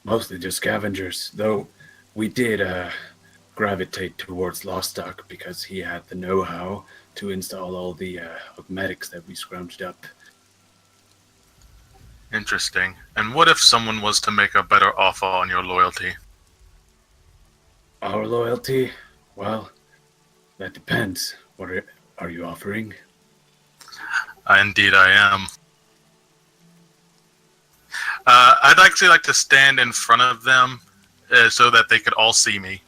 Mostly just scavengers, though we did gravitate towards Lostok because he had the know-how to install all the medics that we scrounged up. Interesting. And what if someone was to make a better offer on your loyalty? Our loyalty? Well, that depends. What are you offering? Indeed, I am. I'd actually like to stand in front of them so that they could all see me.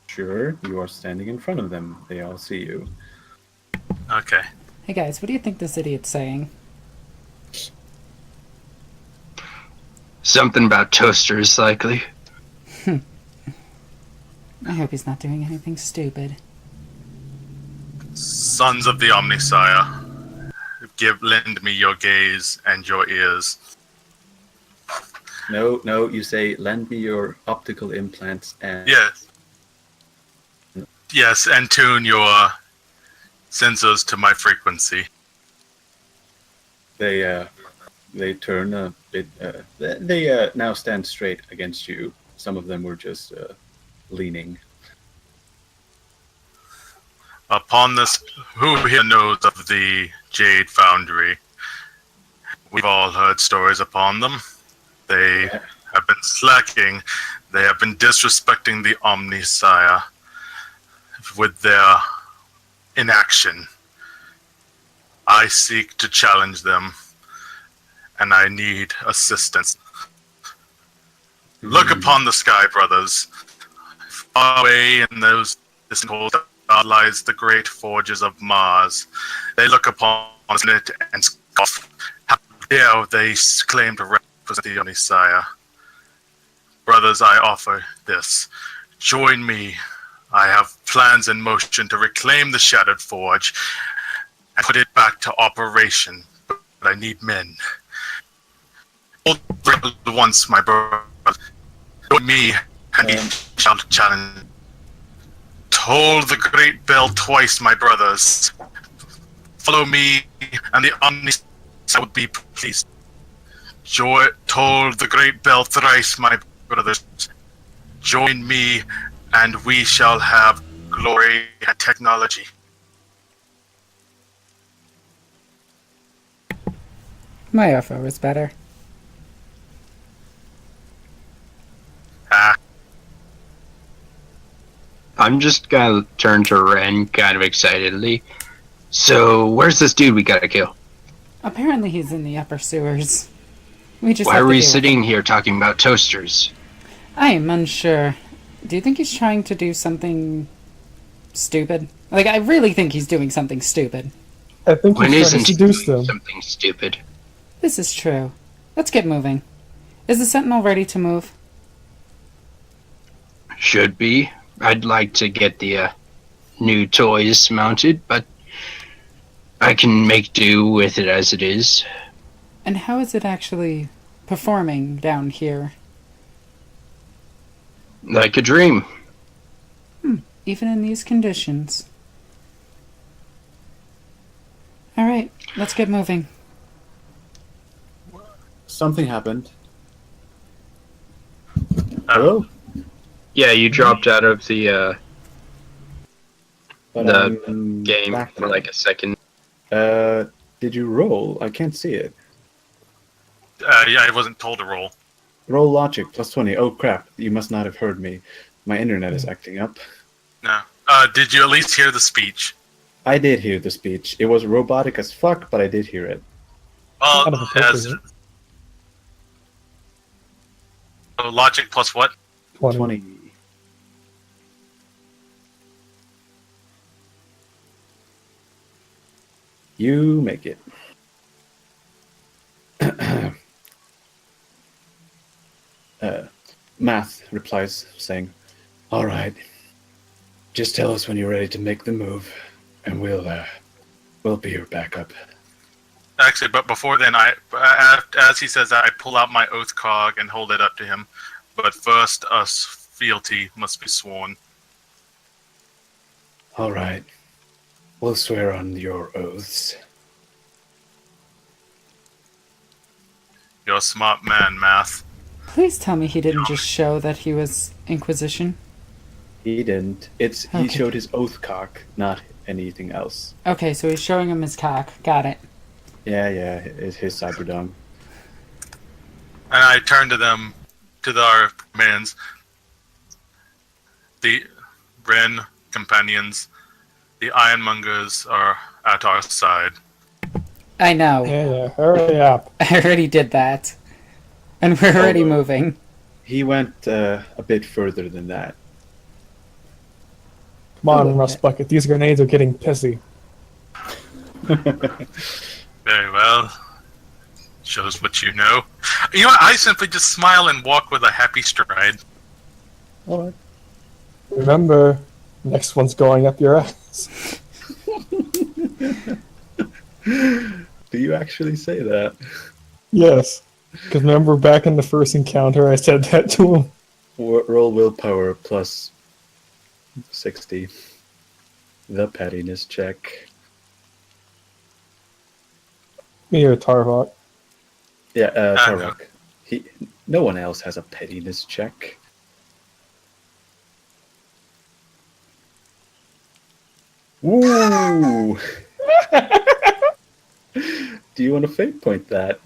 Sure, you are standing in front of them. They all see you. Okay. Hey guys, what do you think this idiot's saying? Something about toasters, likely. I hope he's not doing anything stupid. Sons of the Omnisire, lend me your gaze and your ears. No, you say, lend me your optical implants and... Yes, and tune your sensors to my frequency. They turn a bit... they now stand straight against you. Some of them were just leaning. Upon this, who here knows of the Jade Foundry? We've all heard stories upon them. They have been slacking. They have been disrespecting the Omnisire with their inaction. I seek to challenge them, and I need assistance. Look upon the sky, brothers. Far away in those distant lies the great forges of Mars. They look upon it and scoff. How dare they claim to represent the Omnisire? Brothers, I offer this. Join me. I have plans in motion to reclaim the Shattered Forge and put it back to operation. But I need men. Hold once, my brother. Join me, and we shall challenge. Toll the great bell twice, my brothers. Follow me, and the Omnisire would be pleased. Toll the great bell thrice, my brothers. Join me, and we shall have glory and technology. My offer was better. I'm just gonna turn to Ren kind of excitedly. So, where's this dude we gotta kill? Apparently he's in the upper sewers. We just Why have are to we deal with sitting here talking about toasters? I am unsure. Do you think he's trying to do something stupid? Like, I really think he's doing something stupid. I think When he's trying isn't to he seduce doing them. something stupid? This is true. Let's get moving. Is the Sentinel ready to move? Should be. I'd like to get the new toys mounted, but I can make do with it as it is. And how is it actually performing down here? Like a dream. Even in these conditions. Alright, let's get moving. Something happened. Hello? Yeah, you dropped out of the But The I'm game back for now. like a second. Did you roll? I can't see it. Yeah, I wasn't told to roll. Roll logic +20. Oh crap! You must not have heard me. My internet is acting up. No. Did you at least hear the speech? I did hear the speech. It was robotic as fuck, but I did hear it. Well, Kind of appropriate. logic plus what? 20. You make it. Math replies, saying, "All right, just tell us when you're ready to make the move, and we'll be your backup." Actually, but before then, as he says that, I pull out my oath cog and hold it up to him. But first, us fealty must be sworn. All right, we'll swear on your oaths. You're a smart man, Math. Please tell me he didn't just show that he was Inquisition. He didn't. He Okay. showed his oath cock, not anything else. Okay, so he's showing him his cock. Got it. Yeah, it's his cyberdome. And I turn to them, to our commands. The Ren companions, the Ironmongers are at our side. I know. Yeah, hurry up. I already did that. And we're already moving. He went a bit further than that. Come on, Rust Bucket. These grenades are getting pissy. Very well. Shows what you know. You know what? I simply just smile and walk with a happy stride. All right. Remember, next one's going up your ass. Do you actually say that? Yes. Because remember back in the first encounter, I said that to him. Roll willpower plus 60. The pettiness check. Me or Tarvok. Yeah, Tarok. No one else has a pettiness check. Woo! Do you want to fate point that?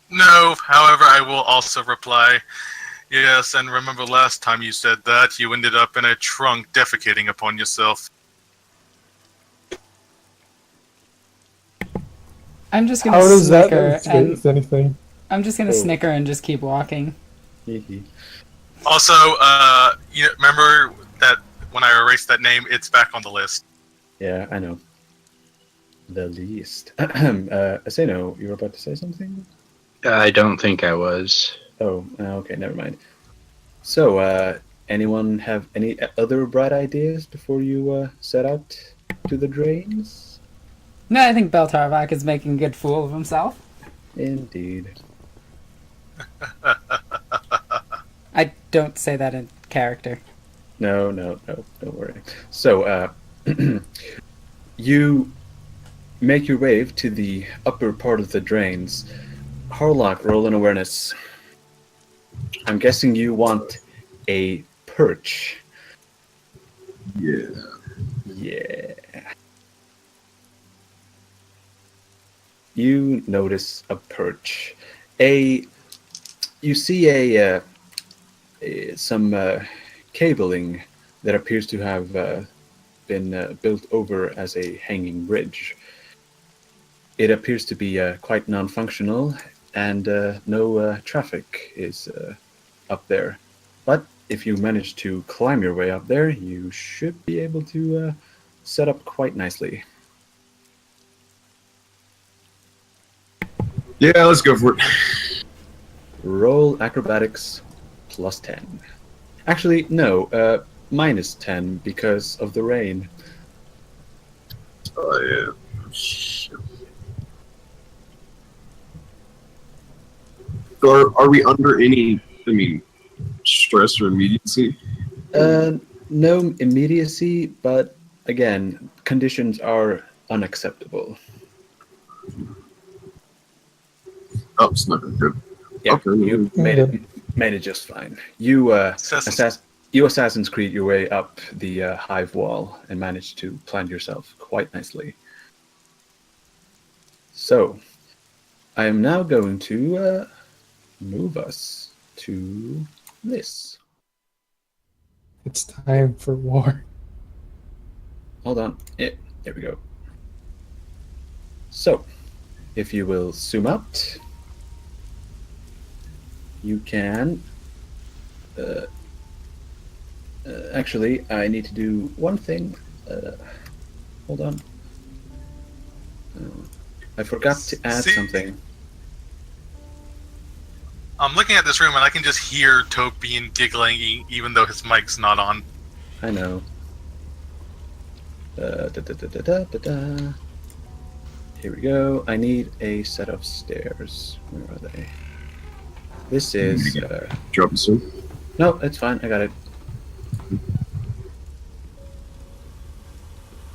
No, however, I will also reply, yes, and remember last time you said that, you ended up in a trunk defecating upon yourself. I'm just How gonna does that snicker with and anything? I'm just gonna snicker and just keep walking. Also, you remember that when I erased that name, it's back on the list. Yeah, I know. The least. Aseno, you were about to say something? I don't think I was. Oh, okay, never mind. So, anyone have any other bright ideas before you set out to the drains? No, I think Beltarvok is making a good fool of himself. Indeed. I don't say that in character. No, don't worry. So, you make your way to the upper part of the drains. Harlock, roll an awareness. I'm guessing you want a perch. Yeah. Yeah. You notice a perch. You see some cabling that appears to have been built over as a hanging bridge. It appears to be quite non-functional, and no traffic is up there. But if you manage to climb your way up there, you should be able to set up quite nicely. Yeah, let's go for it. Roll acrobatics plus 10. Actually, no, minus 10 because of the rain. Oh, yeah. Shit. So are we under any, stress or immediacy? No immediacy, but again, conditions are unacceptable. Oh, it's not good. Yeah, Okay. you made it just fine. You Assassin's Creed your way up the hive wall and managed to plant yourself quite nicely. So, I am now going to move us to this. It's time for war. Hold on. There we go. So, if you will zoom out, you can... actually, I need to do one thing. Hold on. I forgot to add something. I'm looking at this room and I can just hear Tobian giggling even though his mic's not on. I know. Here we go. I need a set of stairs. Where are they? This is... Drop it soon. No, it's fine. I got it.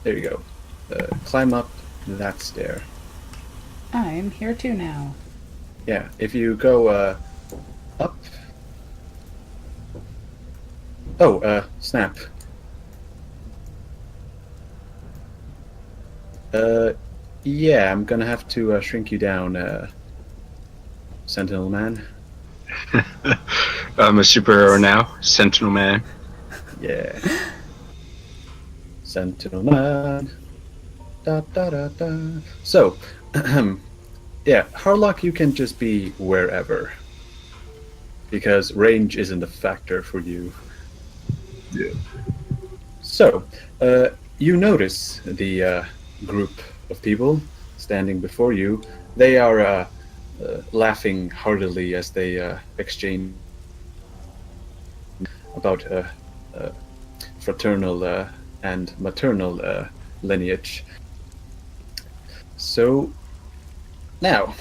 There you go. Climb up that stair. I'm here too now. Yeah, if you go up... Oh, snap. Yeah, I'm gonna have to shrink you down, Sentinel Man. I'm a superhero now, Sentinel Man. Yeah. Sentinel Man. Da da da da. So, yeah, Harlock, you can just be wherever. Because range isn't a factor for you. Yeah. So, you notice the group of people standing before you. They are laughing heartily as they exchange about fraternal and maternal lineage. So, now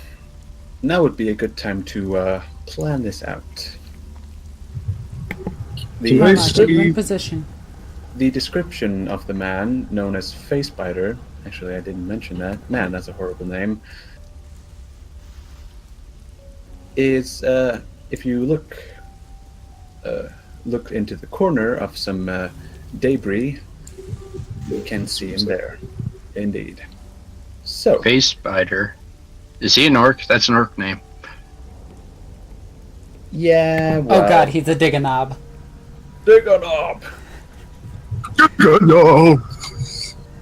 would be a good time to plan this out. Keep in position. The description of the man, known as Facebiter, actually I didn't mention that, man, that's a horrible name, is, if you look into the corner of some debris, you can see him there. Indeed. So, Face Spider. Is he an orc? That's an orc name. yeah, well, Oh god, he's a Diganob. dig on up! No.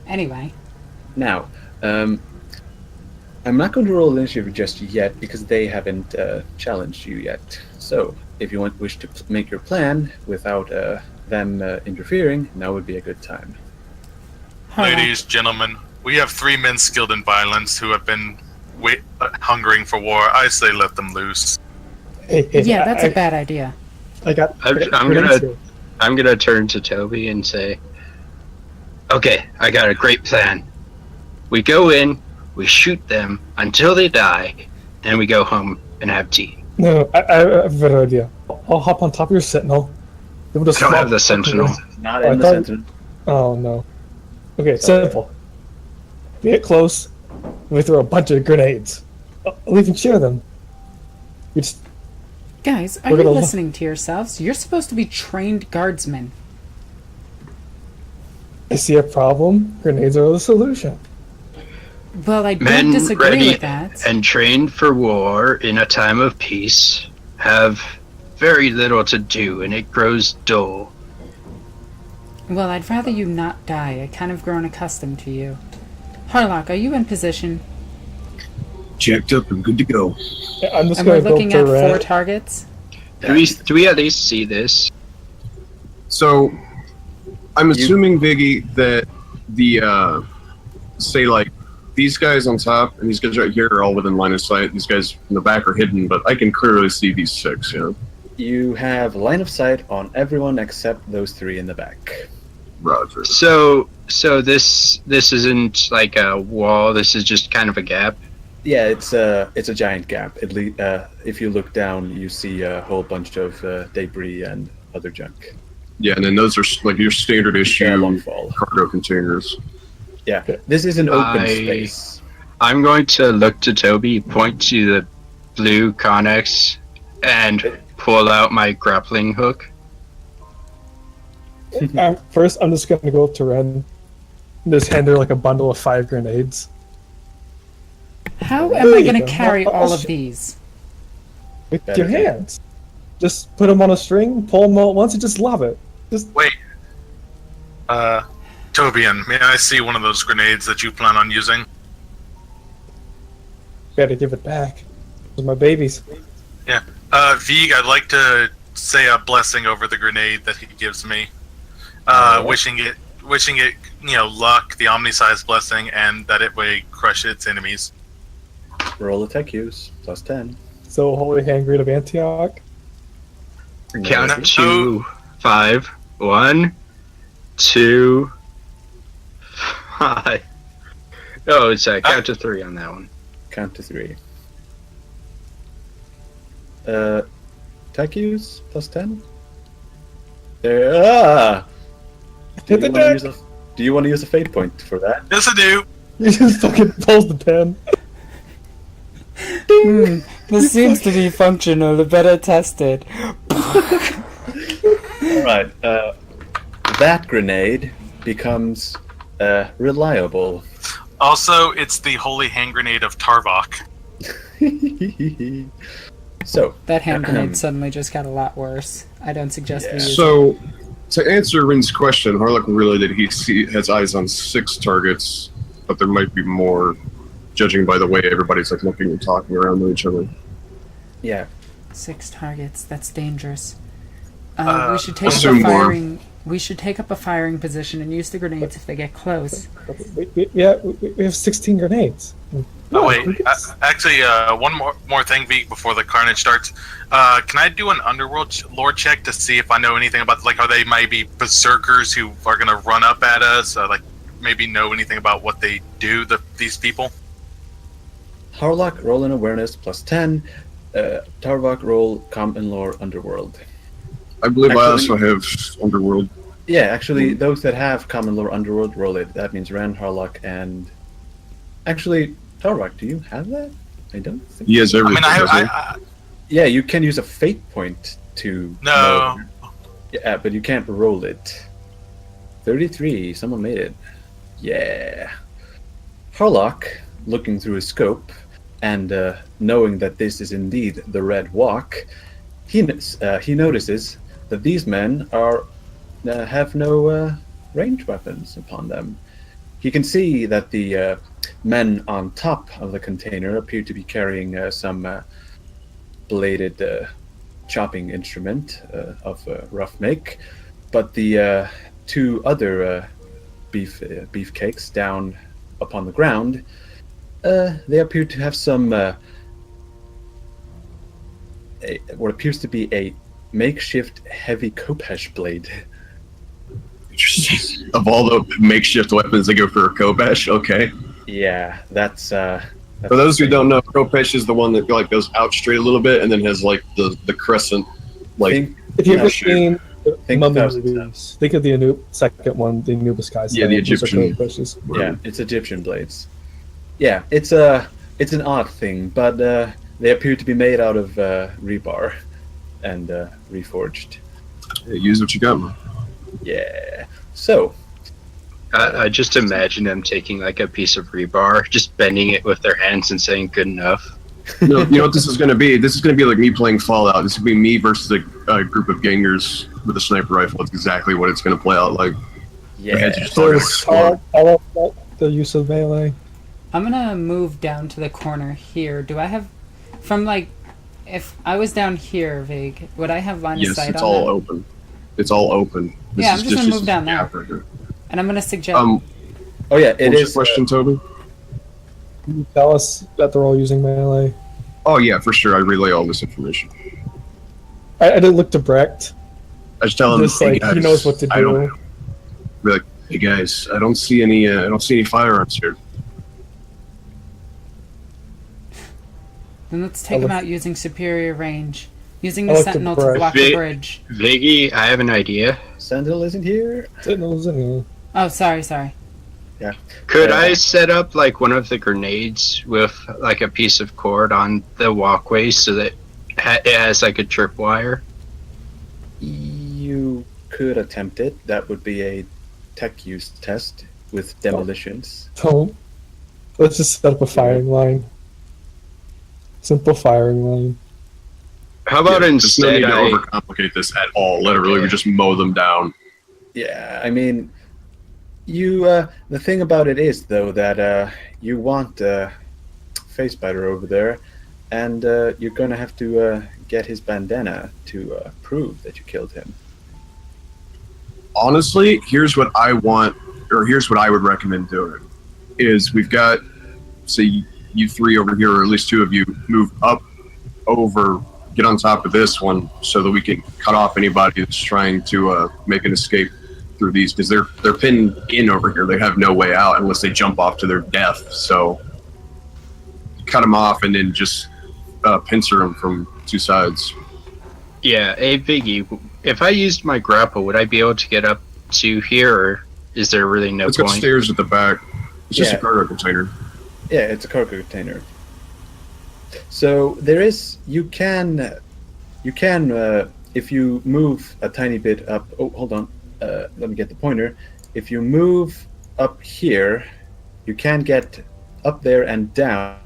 Anyway. Now, I'm not going to roll initiative just yet because they haven't challenged you yet. So, if you wish to make your plan without them interfering, now would be a good time. Ladies, gentlemen, we have 3 men skilled in violence who have been hungering for war. I say let them loose. Hey, Yeah, that's a bad idea. I got. I'm gonna turn to Toby and say, "Okay, I got a great plan. We go in, we shoot them until they die, and we go home and have tea." No, I have a better idea. I'll hop on top of your sentinel. Then we'll just I don't swap- have the sentinel. Not Oh, in the center. Oh no. Okay, Sorry. simple. We get close, and we throw a bunch of grenades. We'll even share them. We just Guys, are We're you gonna- listening to yourselves? You're supposed to be trained guardsmen. I see a problem. Grenades are the solution. Well, I don't Men disagree ready with that. and trained for war in a time of peace have very little to do, and it grows dull. Well, I'd rather you not die. I kind of grown accustomed to you. Harlock, are you in position? Checked up and good to go. I'm just And we're going to go looking at 4 to targets? Do we at least see this? So, I'm assuming, Viggy, that the, say, like, these guys on top and these guys right here are all within line of sight. These guys in the back are hidden, but I can clearly see these 6, you know? You have line of sight on everyone except those 3 in the back. Roger. So this isn't like a wall. This is just kind of a gap. Yeah, it's a giant gap. If you look down, you see a whole bunch of debris and other junk. Yeah, and then those are like your standard issue long fall. cargo containers. Yeah, this is an open I- space. I'm going to look to Toby, point to the blue Connex, and pull out my grappling hook. First, I'm just going to go up to Ren and just hand her like a bundle of 5 grenades. How There am I you going to go. carry I'll all of sh- these? With Better your thing. hands. Just put them on a string, pull them all at once, and just lob it. Just Wait. Tobian, may I see one of those grenades that you plan on using? gotta give it back. Those are my babies. Yeah. Vig, I'd like to say a blessing over the grenade that he gives me. Wishing it, luck, the omni-sized blessing, and that it may crush its enemies. Roll attack use, plus 10. So holy hand grenade of Antioch. Count to 5. 1, 2, 5. Oh, it's count to 3 on that one. Count to 3. Attack use, plus 10. There. Hit the deck! Do you want to use a fate point for that? Yes, I do. He just fucking pulls the pen. This seems to be functional. Better tested. Alright, that grenade becomes reliable. Also, it's the holy hand grenade of Tarvok. So, That hand grenade suddenly just got a lot worse. I don't suggest we use it. So, to answer Rin's question, Harlock relayed that he has eyes on 6 targets, but there might be more, judging by the way everybody's like looking and talking around to each other. yeah. 6 targets. That's dangerous. We should take up assume a more. firing. We should take up a firing position and use the grenades if they get close. We have 16 grenades. Oh wait, actually, one more thing, Vig, before the carnage starts. Can I do an underworld lore check to see if I know anything about, like, are they maybe berserkers who are gonna run up at us? Like, maybe know anything about what they do, these people? Harlock, roll an awareness, plus 10. Tarvok, roll common lore underworld. I believe I Actually- also have Underworld. Yeah, actually, those that have common lore underworld, roll it. That means Ren, Harlock, and... Actually, Tarvok, do you have that? I don't think... He has I everything. mean, doesn't he? I Yeah, you can use a fate point to... no. know. Yeah, but you can't roll it. 33, someone made it. Yeah. Harlock, looking through his scope, and knowing that this is indeed the Red Walk, he notices that these men have no ranged weapons upon them. He can see that the men on top of the container appear to be carrying some bladed chopping instrument of rough make, but the 2 other beefcakes down upon the ground, they appear to have some what appears to be a makeshift heavy Kopesh blade. Interesting. Of all the makeshift weapons, they go for a Kopesh. Okay. Yeah, that's For those who don't know, Kopesh is the one that like goes out straight a little bit and then has like the crescent, like. Think, If you've Yeah, ever sure. seen the Think Mummy thousands movies, think of the second one, the Anubis guys. Yeah, the Those are Egyptian- Koopeshes. yeah, it's Egyptian blades. Yeah, it's an odd thing, but they appear to be made out of rebar and reforged. Yeah, use what you got, man. Yeah. So, I just imagine them taking like a piece of rebar, just bending it with their hands and saying "good enough." You know what this is going to be? This is going to be like me playing Fallout. This is going to be me versus a group of gangers with a sniper rifle. That's exactly what it's going to play out like. Their heads are yeah. just all gonna explode. The use of melee. I'm gonna move down to the corner here. Do I have, from like, if I was down here, Vig, would I have line of Yes, sight it's on all them? open. It's all open. This Yeah, is I'm just gonna move down a there. gap right here. And I'm gonna suggest. Oh yeah, it What was your is. question, Toby? Can you tell us that they're all using melee? Oh yeah, for sure. I relay all this information. I didn't look to Brecht. I just tell him, Just hey, like, he guys, knows what to I don't do. know. Be like, hey guys, I don't see any firearms here. Then let's take I them look- out using superior range. Using I the look to sentinel to Brecht. block the bridge. Viggy, I have an idea. Sentinel isn't here. Sentinels in here. Oh, sorry. Could Yeah. I set up like one of the grenades with like a piece of cord on the walkway so that it has like a tripwire? You could attempt it. That would be a tech use test with demolitions. Don't. Let's just set up a firing line. Simple firing line. How about there's no need instead to I... overcomplicate this at all. Literally, we just mow them down. Yeah, I mean, you. The thing about it is, though, that you want Facebiter over there, and you're gonna have to get his bandana to prove that you killed him. Honestly, here's what I want, or here's what I would recommend doing. Is we've got, say, you three over here, or at least two of you, move up over, get on top of this one, so that we can cut off anybody that's trying to make an escape through these, because they're pinned in over here. They have no way out unless they jump off to their death. So cut them off and then just pincer them from two sides. Yeah, hey Viggy, if I used my grapple, would I be able to get up to here, or is there really no It's got point? stairs at the back. It's just Yeah. a cargo container. Yeah, it's a cargo container. So there is, you can, if you move a tiny bit up. Oh, hold on. Let me get the pointer. If you move up here, you can get up there and down.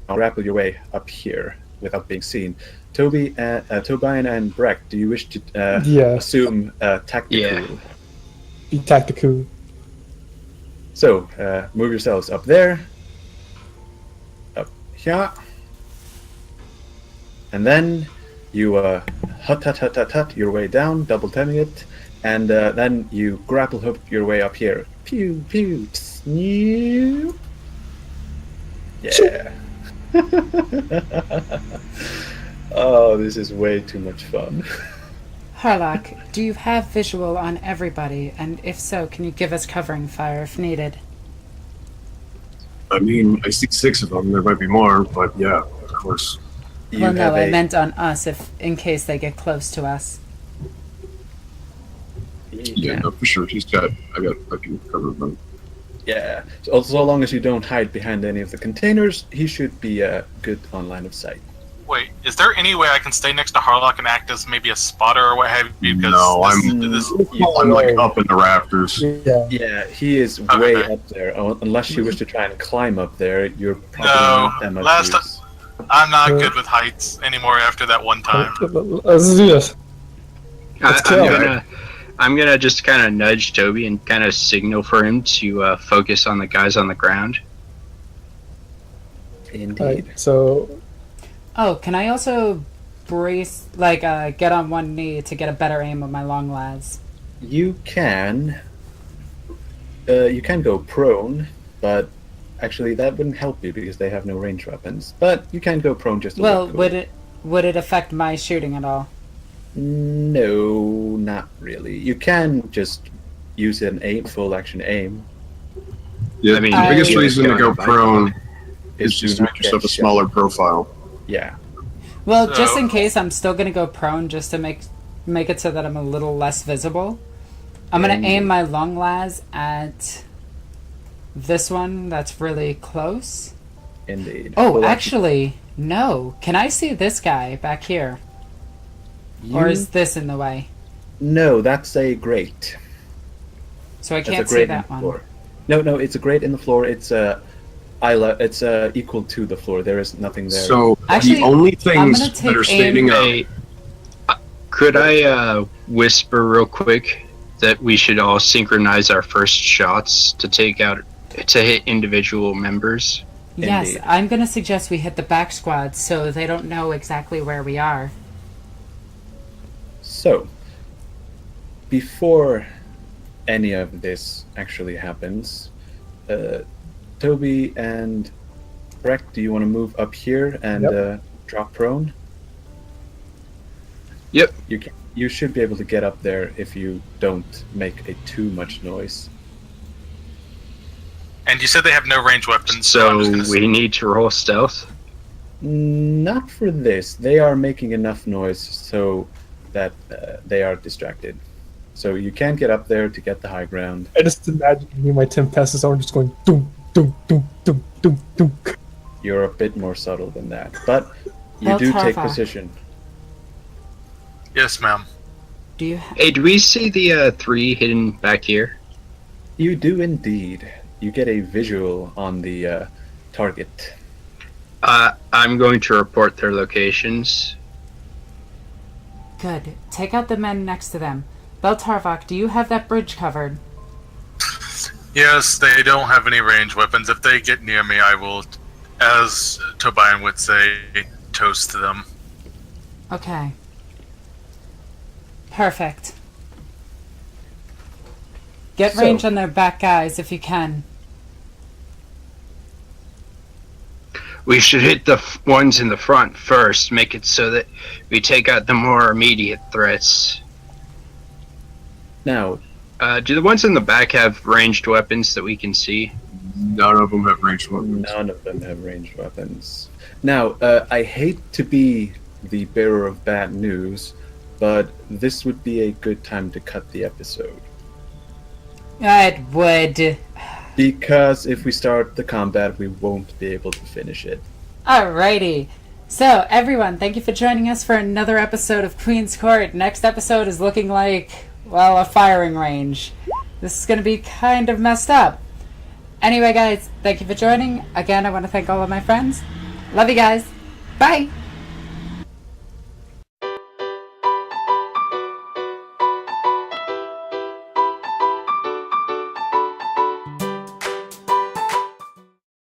Grapple your way up here without being seen. Tobian and Breck, do you wish to Yes. assume tactical? Yeah. Be tactical. So, move yourselves up there, up here, and then you hut your way down, double tapping it, and then you grapple hook your way up here. Pew, pew, snew. Yeah. Oh, this is way too much fun. Harlock, do you have visual on everybody? And if so, can you give us covering fire if needed? I mean, I see 6 of them. There might be more, but yeah, of course. Well, no, I meant on us, if in case they get close to us. Yeah, no, for sure. I can cover them. Yeah. So long as you don't hide behind any of the containers, he should be good on line of sight. Wait, is there any way I can stay next to Harlock and act as maybe a spotter or what have you? Because No, I'm like up in the rafters. Yeah. Yeah, he is way up there. Unless you wish to try and climb up there, you're probably not that much use. I'm not good with heights anymore after that one time. Let's do this. I'm gonna just kind of nudge Toby and kind of signal for him to focus on the guys on the ground. Indeed. Alright, so Oh, can I also brace, get on one knee to get a better aim with my long lads? You can go prone, but actually that wouldn't help you because they have no range weapons. But you can go prone just to Well, look cool. would it affect my shooting at all? No, not really. You can just use an full action aim. Yeah, I mean, the biggest I- reason to go prone Is is just to to make not yourself get a smaller shot. profile. Yeah. Well, So- just in case, I'm still gonna go prone just to make it so that I'm a little less visible. I'm gonna aim my long las at this one that's really close. Indeed. Oh, Full actually, no. Can I see this guy back here? Or is this in the way? No, that's a grate. So I That's a can't see grate in that the one. floor. No, it's a grate in the floor. It's it's equal to the floor. There is nothing there. So Actually, the only I'm things gonna that take are standing up. Hey, could I whisper real quick that we should all synchronize our first shots to hit individual members? Yes, Indeed. I'm gonna suggest we hit the back squad so they don't know exactly where we are. So, before any of this actually happens, Toby and Breck, do you want to move up here and drop prone? Yep. You should be able to get up there if you don't make too much noise. And you said they have no range weapons, So I'm just gonna we need to roll stealth. Not for this. They are making enough noise so that they are distracted. So you can get up there to get the high ground. I just imagine me and my Tempests are just going doom, doom, doom, doom, doom, doom. You're a bit more subtle than that, but you Well, do take Tarva. position. Yes, ma'am. Do you? Hey, do we see the 3 hidden back here? You do indeed. You get a visual on the target. I'm going to report their locations. Good. Take out the men next to them. Beltarvok, do you have that bridge covered? Yes, they don't have any ranged weapons. If they get near me, I will, as Tobian would say, toast them. Okay. Perfect. Get range on their back guys if you can. We should hit the ones in the front first, make it so that we take out the more immediate threats. Now, Do the ones in the back have ranged weapons that we can see? None of them have ranged weapons. none of them have ranged weapons. Now, I hate to be the bearer of bad news, but this would be a good time to cut the episode. It would. Because if we start the combat, we won't be able to finish it. Alrighty. So, everyone, thank you for joining us for another episode of Queen's Court. Next episode is looking like, well, a firing range. This is going to be kind of messed up. Anyway, guys, thank you for joining. Again, I want to thank all of my friends. Love you guys. Bye!